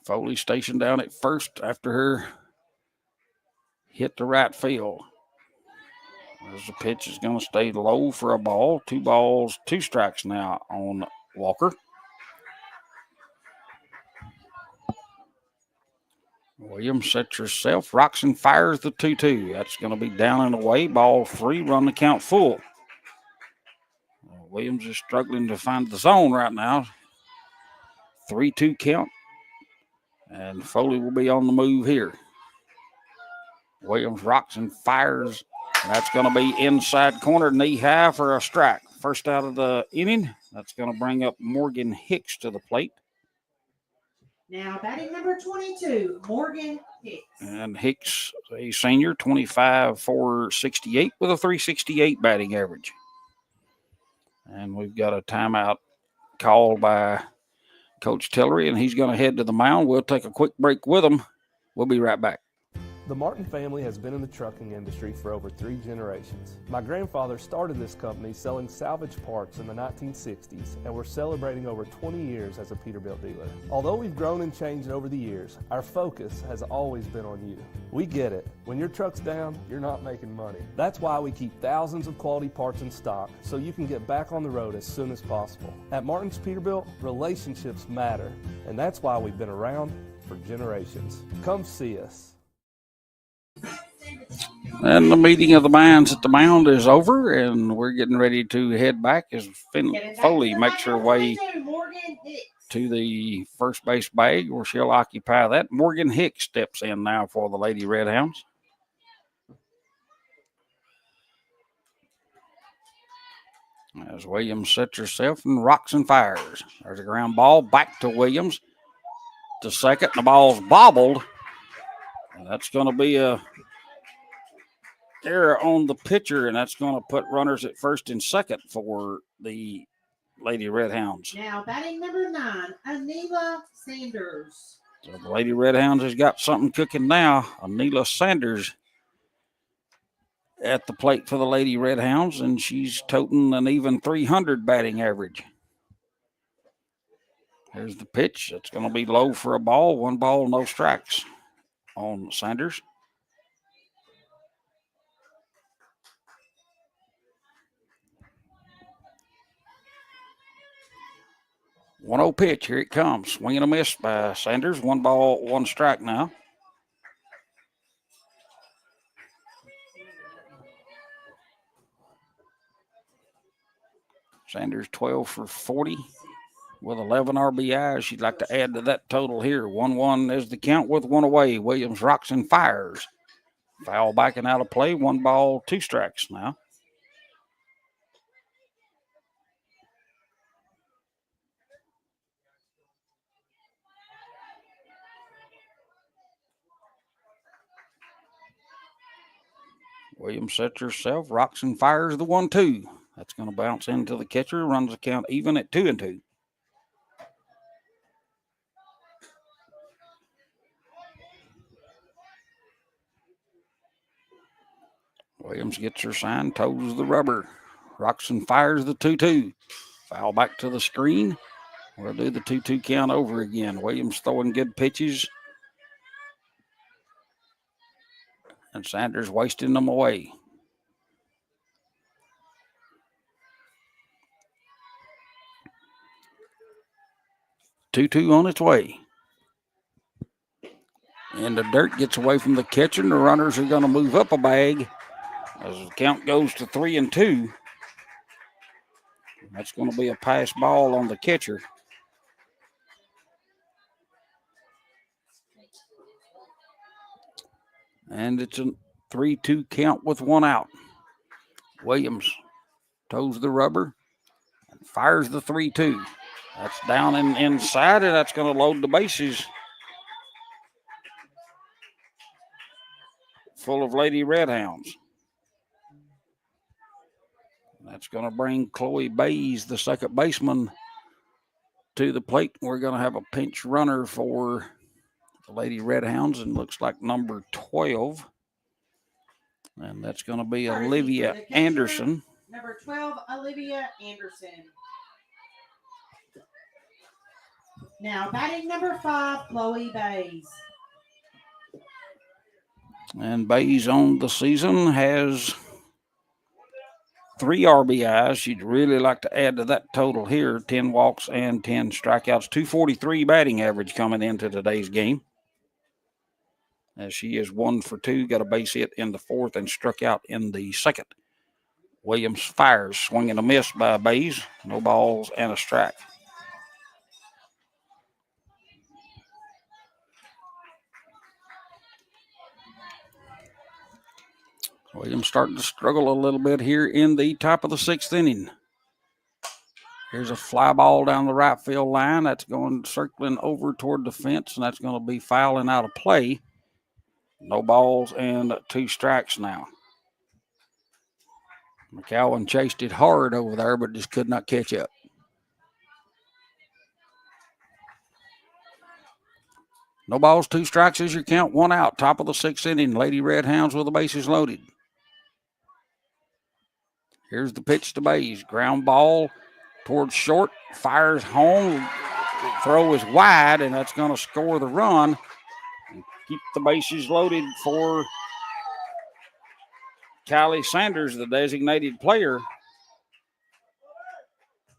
Foley stationed down at first after her hit to right field. As the pitch is going to stay low for a ball. 2 balls, 2 strikes now on Walker. Williams sets herself, rocks and fires the 2-2. That's going to be down and away. Ball 3, run the count full. Williams is struggling to find the zone right now. 3-2 count. And Foley will be on the move here. Williams rocks and fires. That's going to be inside corner, knee high for a strike. First out of the inning. That's going to bring up Morgan Hicks to the plate. Now batting number 22, Morgan Hicks. And Hicks, a senior, 25 for 68 with a 368 batting average. And we've got a timeout called by Coach Tillery, and he's going to head to the mound. We'll take a quick break with him. We'll be right back. The Martin family has been in the trucking industry for over 3 generations. My grandfather started this company selling salvage parts in the 1960s, and we're celebrating over 20 years as a Peterbilt dealer. Although we've grown and changed over the years, our focus has always been on you. We get it. When your truck's down, you're not making money. That's why we keep thousands of quality parts in stock so you can get back on the road as soon as possible. At Martin's Peterbilt, relationships matter, and that's why we've been around for generations. Come see us. And the meeting of the minds at the mound is over, and we're getting ready to head back as Foley makes her way to the first base bag where she'll occupy that. Morgan Hicks steps in now for the Lady Redhounds. As Williams sets herself and rocks and fires. There's a ground ball back to Williams to second. The ball's bobbled. And that's going to be a error on the pitcher, and that's going to put runners at first and second for the Lady Redhounds. Now batting number 9, Anila Sanders. So the Lady Redhounds has got something cooking now. Anila Sanders at the plate for the Lady Redhounds, and she's toting an even 300 batting average. Here's the pitch. It's going to be low for a ball. 1 ball, no strikes on Sanders. One-0 pitch. Here it comes. Swing and a miss by Sanders. 1 ball, 1 strike now. Sanders 12 for 40 with 11 RBIs. She'd like to add to that total here. 1-1 is the count with 1 away. Williams rocks and fires. Foul backing out of play. 1 ball, 2 strikes now. Williams sets herself, rocks and fires the 1-2. That's going to bounce into the catcher, runs the count even at 2-2. Williams gets her sign, toes the rubber, rocks and fires the 2-2. Foul back to the screen. We'll do the 2-2 count over again. Williams throwing good pitches. And Sanders wasting them away. Two on its way. And the dirt gets away from the catcher, and the runners are going to move up a bag as the count goes to 3-2. That's going to be a pass ball on the catcher. And it's a 3-2 count with 1 out. Williams toes the rubber and fires the 3-2. That's down and inside, and that's going to load the bases full of Lady Redhounds. That's going to bring Chloe Bays, the second baseman, to the plate. We're going to have a pinch runner for the Lady Redhounds, and looks like number 12. And that's going to be Olivia Anderson. Number 12, Olivia Anderson. Now batting number 5, Chloe Bays. And Bays on the season has 3 RBIs. She'd really like to add to that total here, 10 walks and 10 strikeouts. 243 batting average coming into today's game. As she is 1 for 2, got a base hit in the 4th and struck out in the 2nd. Williams fires, swinging a miss by Bays. No balls and a strike. Williams starting to struggle a little bit here in the top of the 6th inning. Here's a fly ball down the right field line. That's going circling over toward the fence, and that's going to be fouling out of play. No balls and 2 strikes now. McCowan chased it hard over there, but just could not catch up. No balls, 2 strikes is your count, 1 out. Top of the 6th inning. Lady Red Hounds with the bases loaded. Here's the pitch to Bays. Ground ball towards short. Fires home. Throw is wide, and that's going to score the run. And keep the bases loaded for Kylie Sanders, the designated player.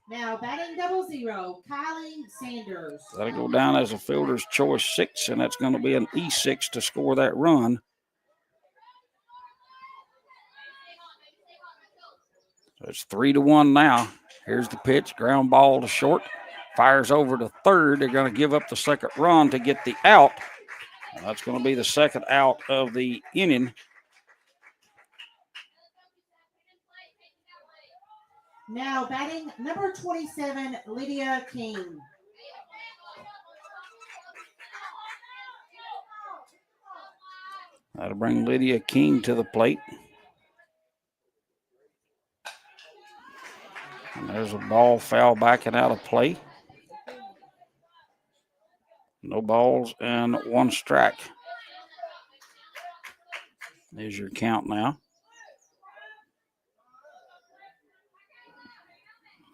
Now batting 00, Kylie Sanders. That'll go down as a fielder's choice 6, and that's going to be an E6 to score that run. So it's 3-1 now. Here's the pitch, ground ball to short. Fires over to third. They're going to give up the 2nd run to get the out. And that's going to be the 2nd out of the inning. Now batting number 27, Lydia King. That'll bring Lydia King to the plate. And there's a ball foul backing out of play. No balls and 1 strike. There's your count now.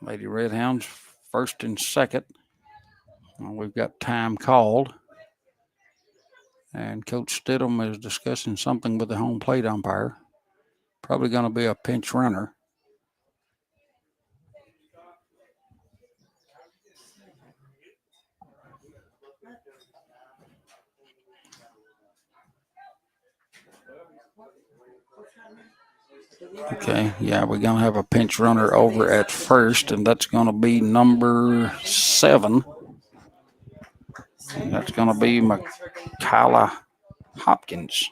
Lady Red Hounds 1st and 2nd. Well, we've got time called. And Coach Stidham is discussing something with the home plate umpire. Probably going to be a pinch runner. Okay, yeah, we're going to have a pinch runner over at first, and that's going to be number 7. And that's going to be Kyla Hopkins.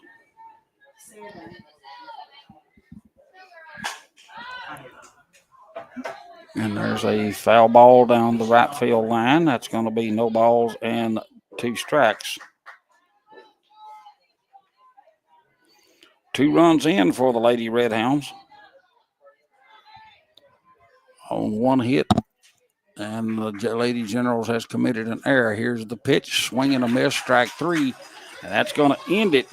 And there's a foul ball down the right field line. That's going to be no balls and 2 strikes. 2 runs in for the Lady Red Hounds on 1 hit, and the Lady Generals has committed an error. Here's the pitch, swing and a miss, strike 3, and that's going to end it.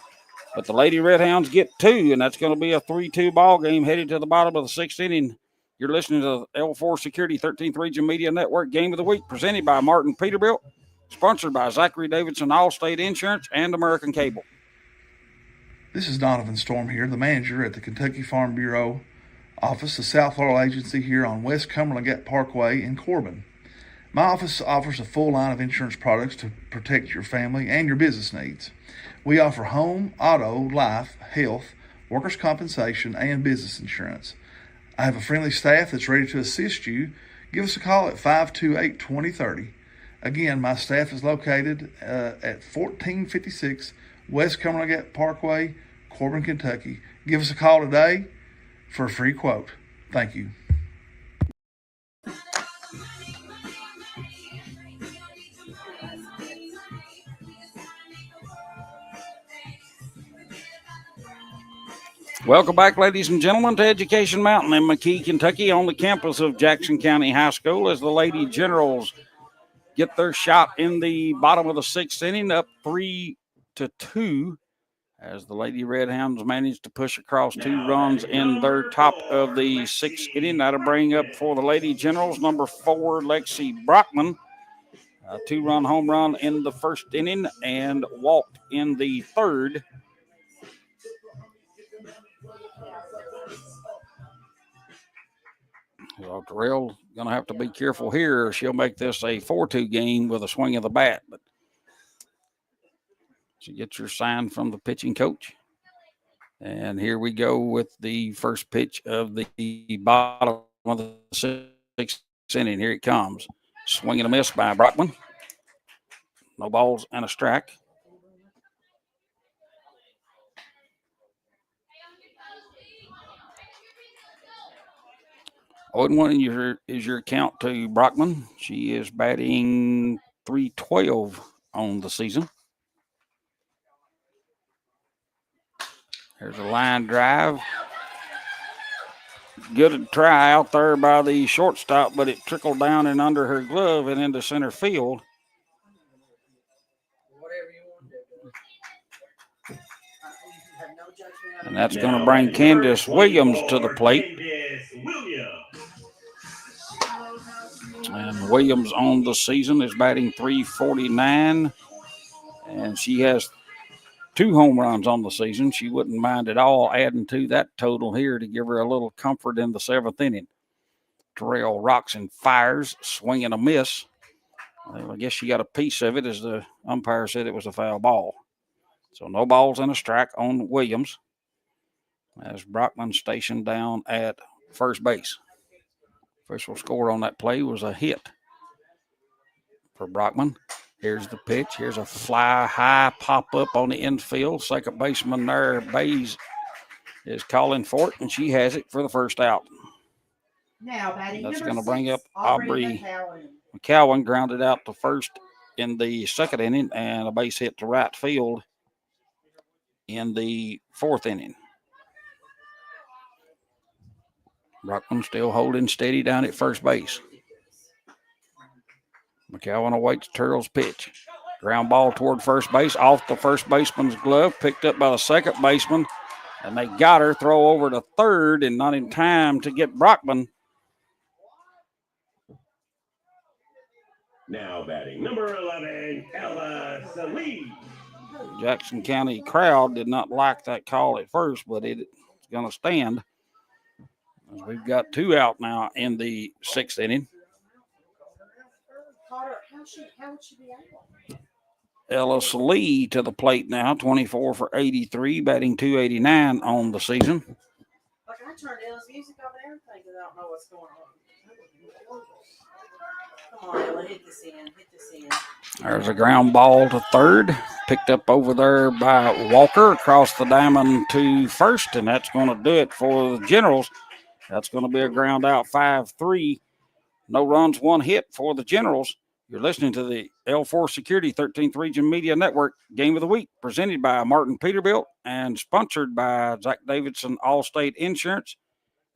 But the Lady Red Hounds get 2, and that's going to be a 3-2 ball game headed to the bottom of the 6th inning. You're listening to the L4 Security 13th Region Media Network Game of the Week, presented by Martin Peterbilt, sponsored by Zachary Davidson, Allstate Insurance, and American Cable. This is Donovan Storm here, the manager at the Kentucky Farm Bureau office, the South Laurel Agency here on West Cumberland Gap Parkway in Corbin. My office offers a full line of insurance products to protect your family and your business needs. We offer home, auto, life, health, workers' compensation, and business insurance. I have a friendly staff that's ready to assist you. Give us a call at 528-2030. Again, my staff is located at 1456 West Cumberland Gap Parkway, Corbin, Kentucky. Give us a call today for a free quote. Thank you. Welcome back, ladies and gentlemen, to Education Mountain in McKee, Kentucky, on the campus of Jackson County High School, as the Lady Generals get their shot in the bottom of the 6th inning, up 3-2, as the Lady Red Hounds managed to push across 2 runs in their top of the 6th inning. That'll bring up for the Lady Generals number 4, Lexi Brockman. A 2-run home run in the 1st inning and walked in the 3rd. Well, Terrell going to have to be careful here, or she'll make this a 4-2 game with a swing of the bat. But she gets her sign from the pitching coach. And here we go with the first pitch of the bottom of the sixth inning. Here it comes. Swing and a miss by Brockman. No balls and a strike. Owen 1 is your count to Brockman. She is batting .312 on the season. There's a line drive. Good try out there by the shortstop, but it trickled down and under her glove and into center field. And that's going to bring Candace Williams to the plate. And Williams on the season is batting .349. And she has 2 home runs on the season. She wouldn't mind at all adding to that total here to give her a little comfort in the 7th inning. Terrell rocks and fires, swing and a miss. Well, I guess she got a piece of it as the umpire said it was a foul ball. So no balls and a strike on Williams as Brockman stationed down at first base. Official score on that play was a hit for Brockman. Here's the pitch. Here's a fly high pop up on the infield. Second baseman there, Bays, is calling for it, and she has it for the first out. Now batting That's number going to bring 6, up Aubrey McCowan, grounded out to first in the 2nd inning, and a base hit to right field in the 4th inning. Brockman still holding steady down at first base. McCowan awaits Turrell's pitch. Ground ball toward first base, off the first baseman's glove, picked up by the second baseman, and they got her. Throw over to third, and not in time to get Brockman. Now batting number 11, Ella Salee. Jackson County crowd did not like that call at first, but it's going to stand. We've got 2 out now in the 6th inning. Ella Salee to the plate now, 24 for 83, batting .289 on the season. Look, I turned Ella's music off and everything because I don't know what's going on. Come on, Ella, hit this in. There's a ground ball to third, picked up over there by Walker across the diamond to first, and that's going to do it for the Generals. That's going to be a ground out 5-3. No runs, 1 hit for the Generals. You're listening to the L4 Security 13th Region Media Network Game of the Week, presented by Martin Peterbilt and sponsored by Zach Davidson Allstate Insurance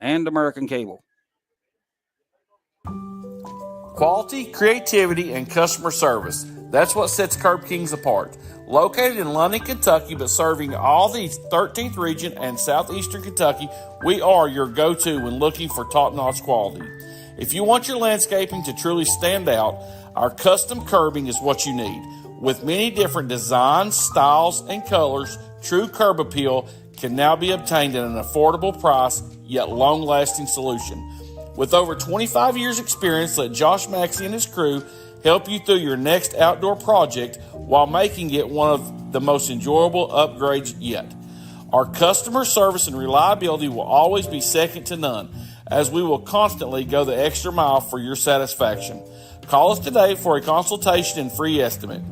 and American Cable. Quality, creativity, and customer service. That's what sets Curb Kings apart. Located in London, Kentucky, but serving all the 13th region and southeastern Kentucky, we are your go-to when looking for top-notch quality. If you want your landscaping to truly stand out, our custom curbing is what you need. With many different designs, styles, and colors, true curb appeal can now be obtained at an affordable price, yet long-lasting solution. With over 25 years experience, let Josh Maxey and his crew help you through your next outdoor project while making it one of the most enjoyable upgrades yet. Our customer service and reliability will always be second to none, as we will constantly go the extra mile for your satisfaction. Call us today for a consultation and free estimate.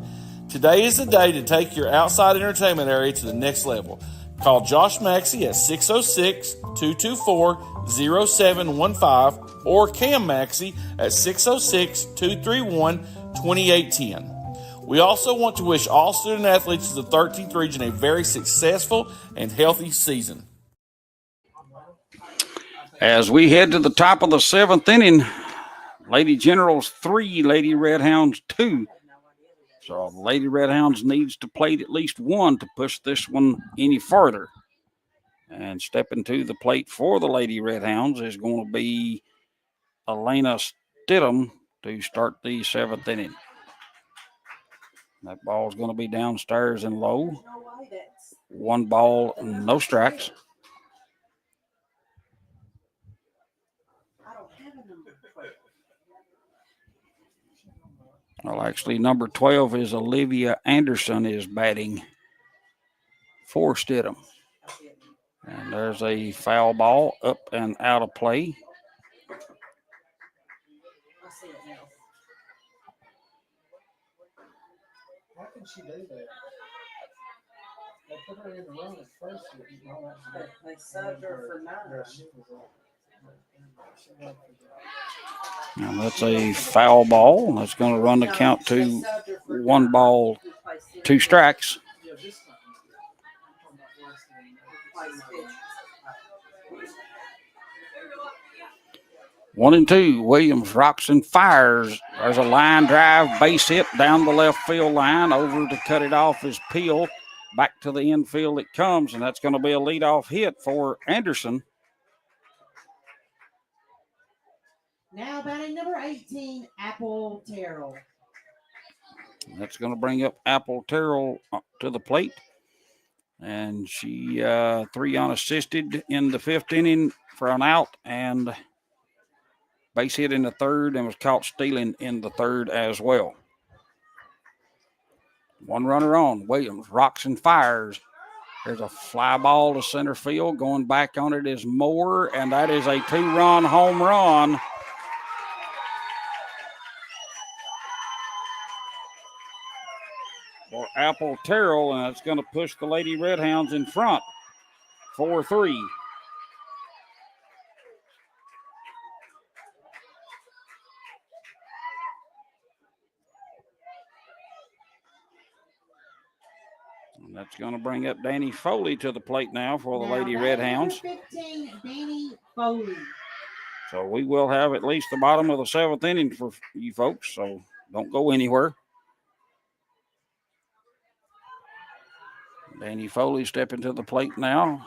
Today is the day to take your outside entertainment area to the next level. Call Josh Maxey at 606-224-0715 or Cam Maxey at 606-231-2810. We also want to wish all student athletes of the 13th region a very successful and healthy season. As we head to the top of the 7th inning, Lady Generals 3, Lady Redhounds 2. So the Lady Redhounds needs to plate at least 1 to push this one any further. And stepping to the plate for the Lady Redhounds is going to be Elena Stidham to start the 7th inning. That ball is going to be downstairs and low. 1 ball, no strikes. Well, actually, number 12 is Olivia Anderson is batting for Stidham. And there's a foul ball up and out of play. I see it now. How can she do that? They put her in the run at first. They subbed her for 9. And that's a foul ball. That's going to run the count to 1 ball, 2 strikes. Yeah, this time. I'm talking about last time. 1-2. Williams rocks and fires. There's a line drive, base hit down the left field line. Over to cut it off is Peel. Back to the infield it comes, and that's going to be a leadoff hit for Anderson. Now batting number 18, Apple Terrell. That's going to bring up Apple Terrell to the plate. And she 3 unassisted in the 5th inning for an out, and base hit in the 3rd, and was caught stealing in the 3rd as well. 1 runner on. Williams rocks and fires. There's a fly ball to center field. Going back on it is Moore, and that is a 2-run home run. For Apple Terrell, and it's going to push the Lady Redhounds in front, 4-3. And that's going to bring up Danny Foley to the plate now for the Lady Redhounds. 15, Danny Foley. So we will have at least the bottom of the 7th inning for you folks, so don't go anywhere. Danny Foley stepping to the plate now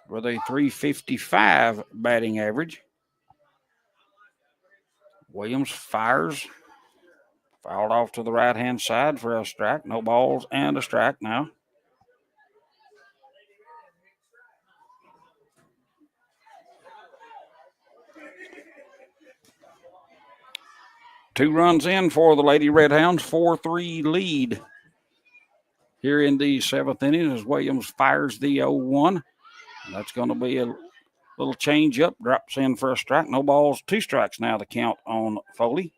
with a .355 batting average. Williams fires. Fouled off to the right-hand side for a strike. No balls and a strike now. Two runs in for the Lady Redhounds. 4-3 lead here in the 7th inning as Williams fires the 0-1. That's going to be a little change up. Drops in for a strike. No balls, 2 strikes now the count on Foley.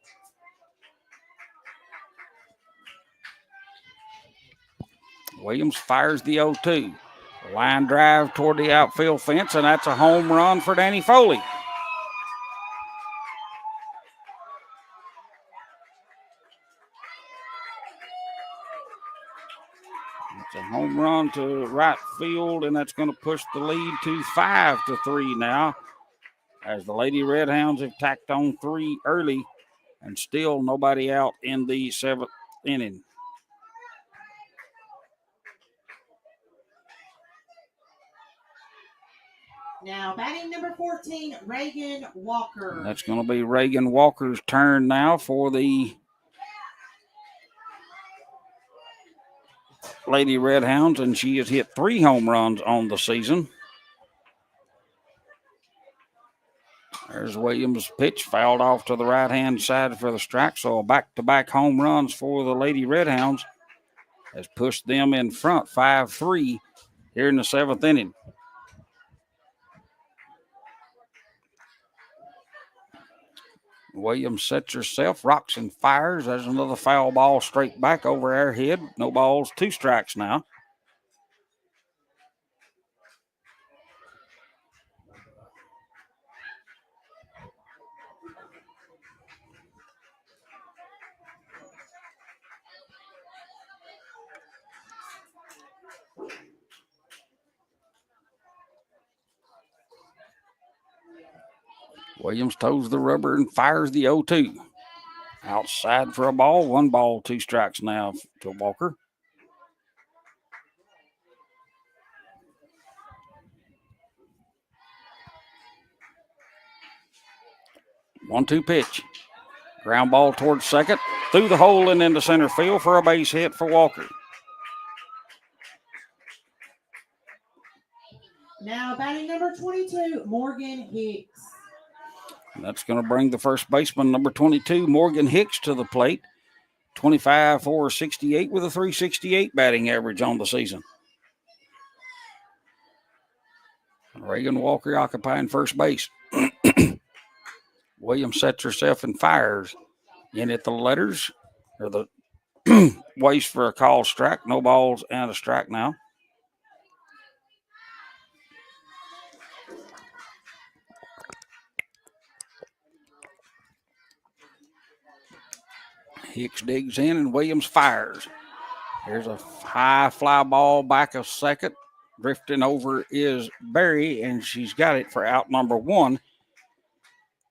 Williams fires the 0-2. Line drive toward the outfield fence, and that's a home run for Danny Foley. It's a home run to right field, and that's going to push the lead to 5-3 now, as the Lady Redhounds have tacked on 3 early, and still nobody out in the 7th inning. Now batting number 14, Reagan Walker. That's going to be Reagan Walker's turn now for the Lady Redhounds, and she has hit 3 home runs on the season. There's Williams' pitch, fouled off to the right-hand side for the strike, so a back-to-back home runs for the Lady Redhounds has pushed them in front 5-3 here in the 7th inning. Williams sets herself, rocks and fires. There's another foul ball straight back over our head. No balls, 2 strikes now. Williams toes the rubber and fires the 0-2. Outside for a ball. 1 ball, 2 strikes now to Walker. One-two pitch. Ground ball towards second. Through the hole and into center field for a base hit for Walker. Now batting number 22, Morgan Hicks. And that's going to bring the first baseman, number 22, Morgan Hicks, to the plate. 25 for 68 with a 368 batting average on the season. Reagan Walker occupying first base. Williams sets herself and fires in at the letters, or the waits for a call strike. No balls and a strike now. Hicks digs in and Williams fires. There's a high fly ball back of second. Drifting over is Berry, and she's got it for out number one.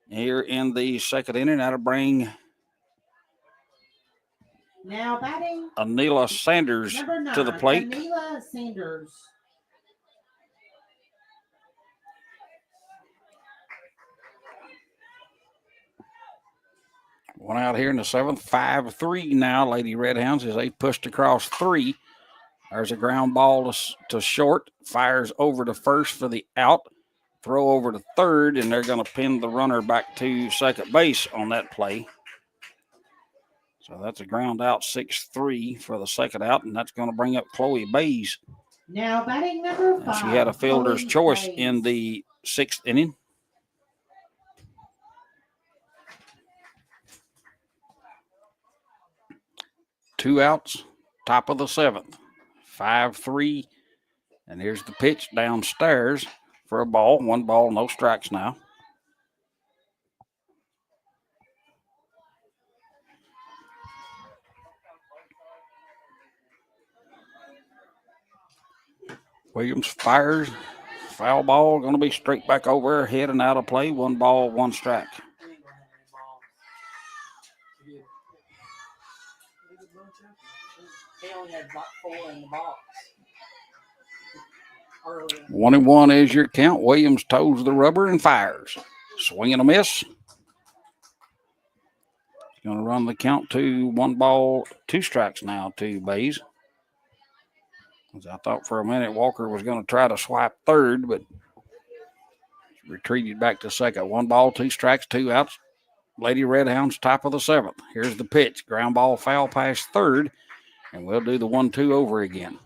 Here in the second inning, that'll bring Now batting Anila Sanders number 9, to the plate. Anila Sanders. One out here in the seventh. 5-3 now, Lady Redhounds, as they pushed across three. There's a ground ball to short. Fires over to first for the out. Throw over to third, and they're going to pin the runner back to second base on that play. So that's a ground out, 6-3 for the second out, and that's going to bring up Chloe Bays. Now batting number 5. She had a fielder's Chloe choice Bays. in the sixth inning. Two outs, top of the seventh. 5-3, and here's the pitch downstairs for a ball. One ball, no strikes now. Williams fires. Foul ball, going to be straight back over her head and out of play. One ball, one strike. They only had about 4 in the box. 1-1 is your count. Williams toes the rubber and fires. Swing and a miss. Going to run the count to 1 ball, 2 strikes now to Bays. I thought for a minute Walker was going to try to swipe third, but retreated back to second. 1 ball, 2 strikes, 2 outs. Lady Redhounds, top of the seventh. Here's the pitch. Ground ball foul past third, and we'll do the 1-2 over again.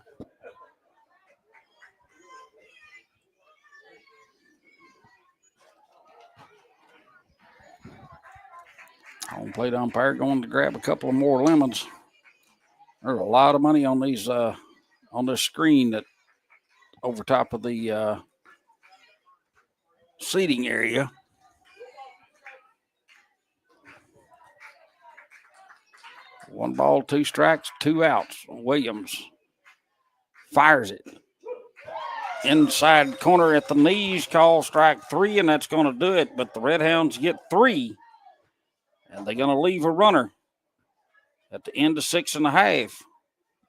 Home plate umpire going to grab a couple of more lemons. There's a lot of money on these on this screen that over top of the seating area. One ball, 2 strikes, 2 outs. Williams fires it. Inside corner at the knees, call strike 3, and that's going to do it. But the Redhounds get 3, and they're going to leave a runner at the end of 6.5.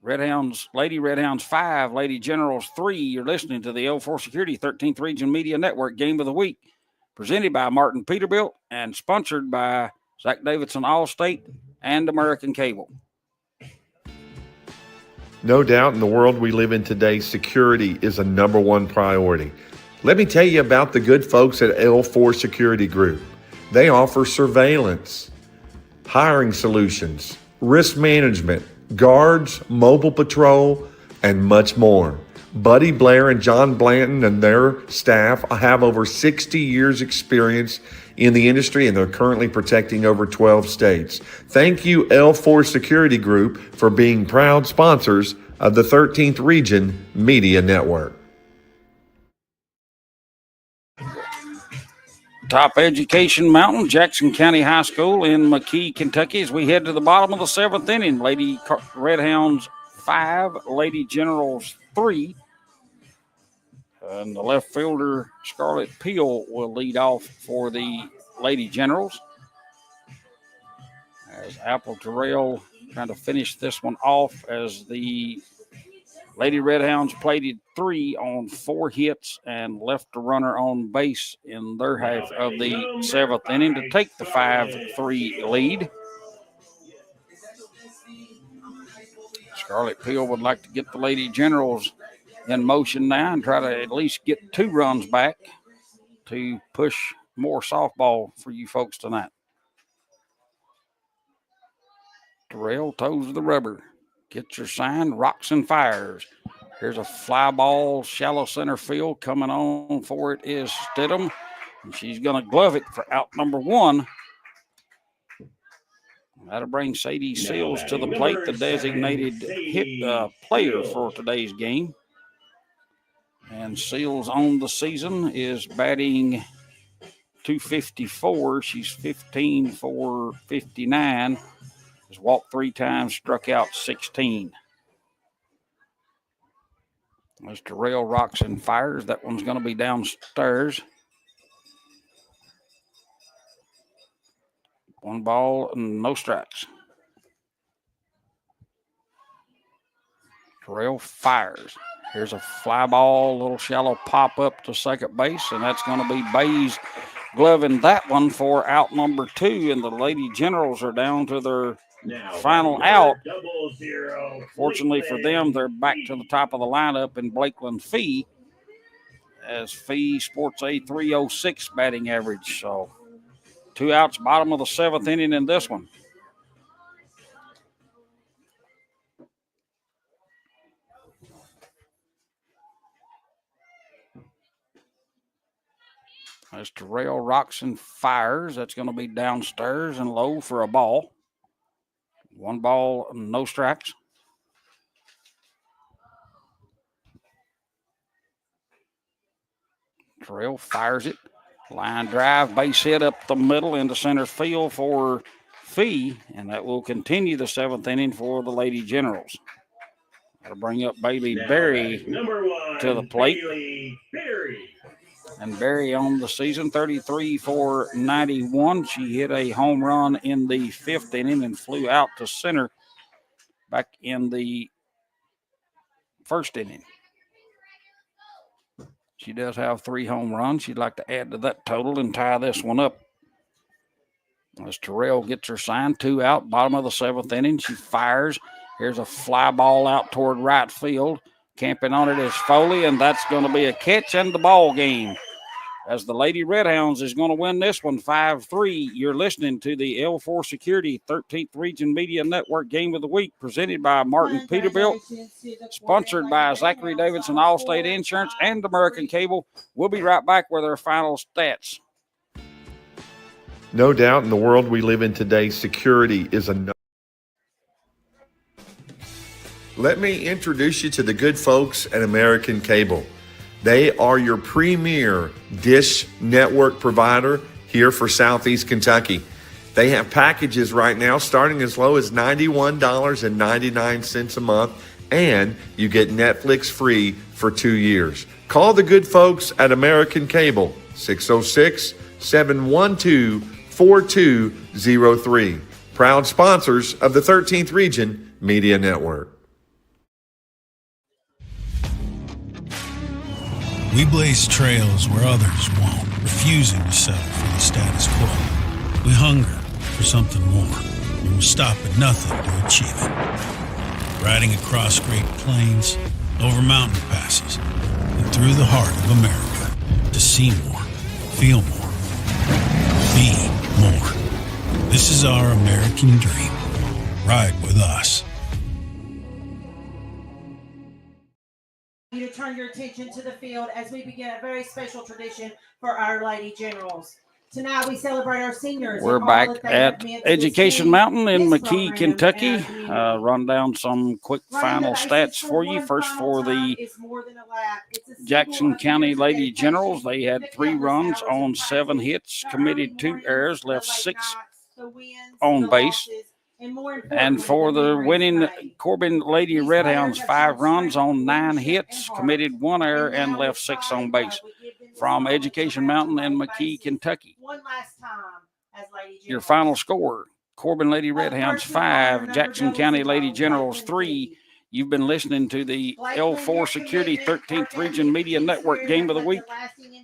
Redhounds, Lady Redhounds 5, Lady Generals 3. You're listening to the L4 Security 13th Region Media Network Game of the Week, presented by Martin Peterbilt and sponsored by Zach Davidson Allstate and American Cable. No doubt in the world we live in today, security is a number one priority. Let me tell you about the good folks at L4 Security Group. They offer surveillance, hiring solutions, risk management, guards, mobile patrol, and much more. Buddy Blair and John Blanton and their staff have over 60 years experience in the industry, and they're currently protecting over 12 states. Thank you, L4 Security Group, for being proud sponsors of the 13th Region Media Network. Top Education Mountain, Jackson County High School in McKee, Kentucky, as we head to the bottom of the 7th inning. Lady Redhounds 5, Lady Generals 3. And the left fielder, Scarlett Peel, will lead off for the Lady Generals. As Apple Terrell trying to finish this one off, as the Lady Redhounds plated 3 on 4 hits and left a runner on base in their half of the 7th inning to take the 5-3 lead. Scarlett Peel would like to get the Lady Generals in motion now and try to at least get 2 runs back to push more softball for you folks tonight. Terrell toes the rubber. Get your sign, rocks and fires. Here's a fly ball, shallow center field. Coming on for it is Stidham. And she's going to glove it for out number 1. That'll bring Sadie Seals to the plate, the designated player for today's game. And Seals on the season is batting .254. She's 15 for 59. Has walked 3 times, struck out 16. Mr. Rail rocks and fires. That one's going to be downstairs. 1 ball and no strikes. Terrell fires. Here's a fly ball, little shallow pop up to second base, and that's going to be Bays gloving that one for out number 2. And the Lady Generals are down to their final out. Fortunately for them, they're back to the top of the lineup in Blakeland Fee, as Fee sports a .306 batting average. So 2 outs, bottom of the 7th inning in this one. Mr. Rail rocks and fires. That's going to be downstairs and low for a ball. 1 ball, no strikes. Terrell fires it. Line drive, base hit up the middle into center field for Fee, and that will continue the 7th inning for the Lady Generals. That'll bring up Bailey Berry to the plate. Bailey Berry. And Berry on the season, 33 for 91. She hit a home run in the 5th inning and flew out to center back in the 1st inning. She does have 3 home runs. She'd like to add to that total and tie this one up. As Terrell gets her sign, 2 out, bottom of the 7th inning. She fires. Here's a fly ball out toward right field. Camping on it is Foley, and that's going to be a catch and the ball game. As the Lady Redhounds is going to win this one 5-3. You're listening to the L4 Security 13th Region Media Network Game of the Week, presented by Martin Peterbilt, sponsored by Zachary Davidson Allstate Insurance and American Cable. We'll be right back with our final stats. No doubt in the world we live in today, security is a no. Let me introduce you to the good folks at American Cable. They are your premier dish network provider here for Southeast Kentucky. They have packages right now starting as low as $91.99 a month, and you get Netflix free for 2 years. Call the good folks at American Cable, 606-712-4203. Proud sponsors of the 13th Region Media Network. We blaze trails where others won't, refusing to settle for the status quo. We hunger for something more, and we'll stop at nothing to achieve it. Riding across great plains, over mountain passes, and through the heart of America to see more, feel more, be more. This is our American dream. Ride with us. You to turn your attention to the field as we begin a very special tradition for our Lady Generals. Tonight we celebrate our seniors. We're back at Education Mountain in McKee, Kentucky. Run down some quick final stats for you. First, for the Jackson County Lady Generals, they had 3 runs on 7 hits, committed 2 errors, left 6 on base. And for the winning Corbin Lady Redhounds, 5 runs on 9 hits, committed 1 error, and left 6 on base. From Education Mountain in McKee, Kentucky. Your final score, Corbin Lady Redhounds 5, Jackson County Lady Generals 3. You've been listening to the L4 Security 13th Region Media Network Game of the Week,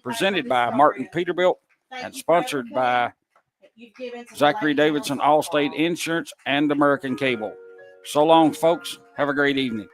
presented by Martin Peterbilt and sponsored by Zachary Davidson Allstate Insurance and American Cable. So long, folks. Have a great evening.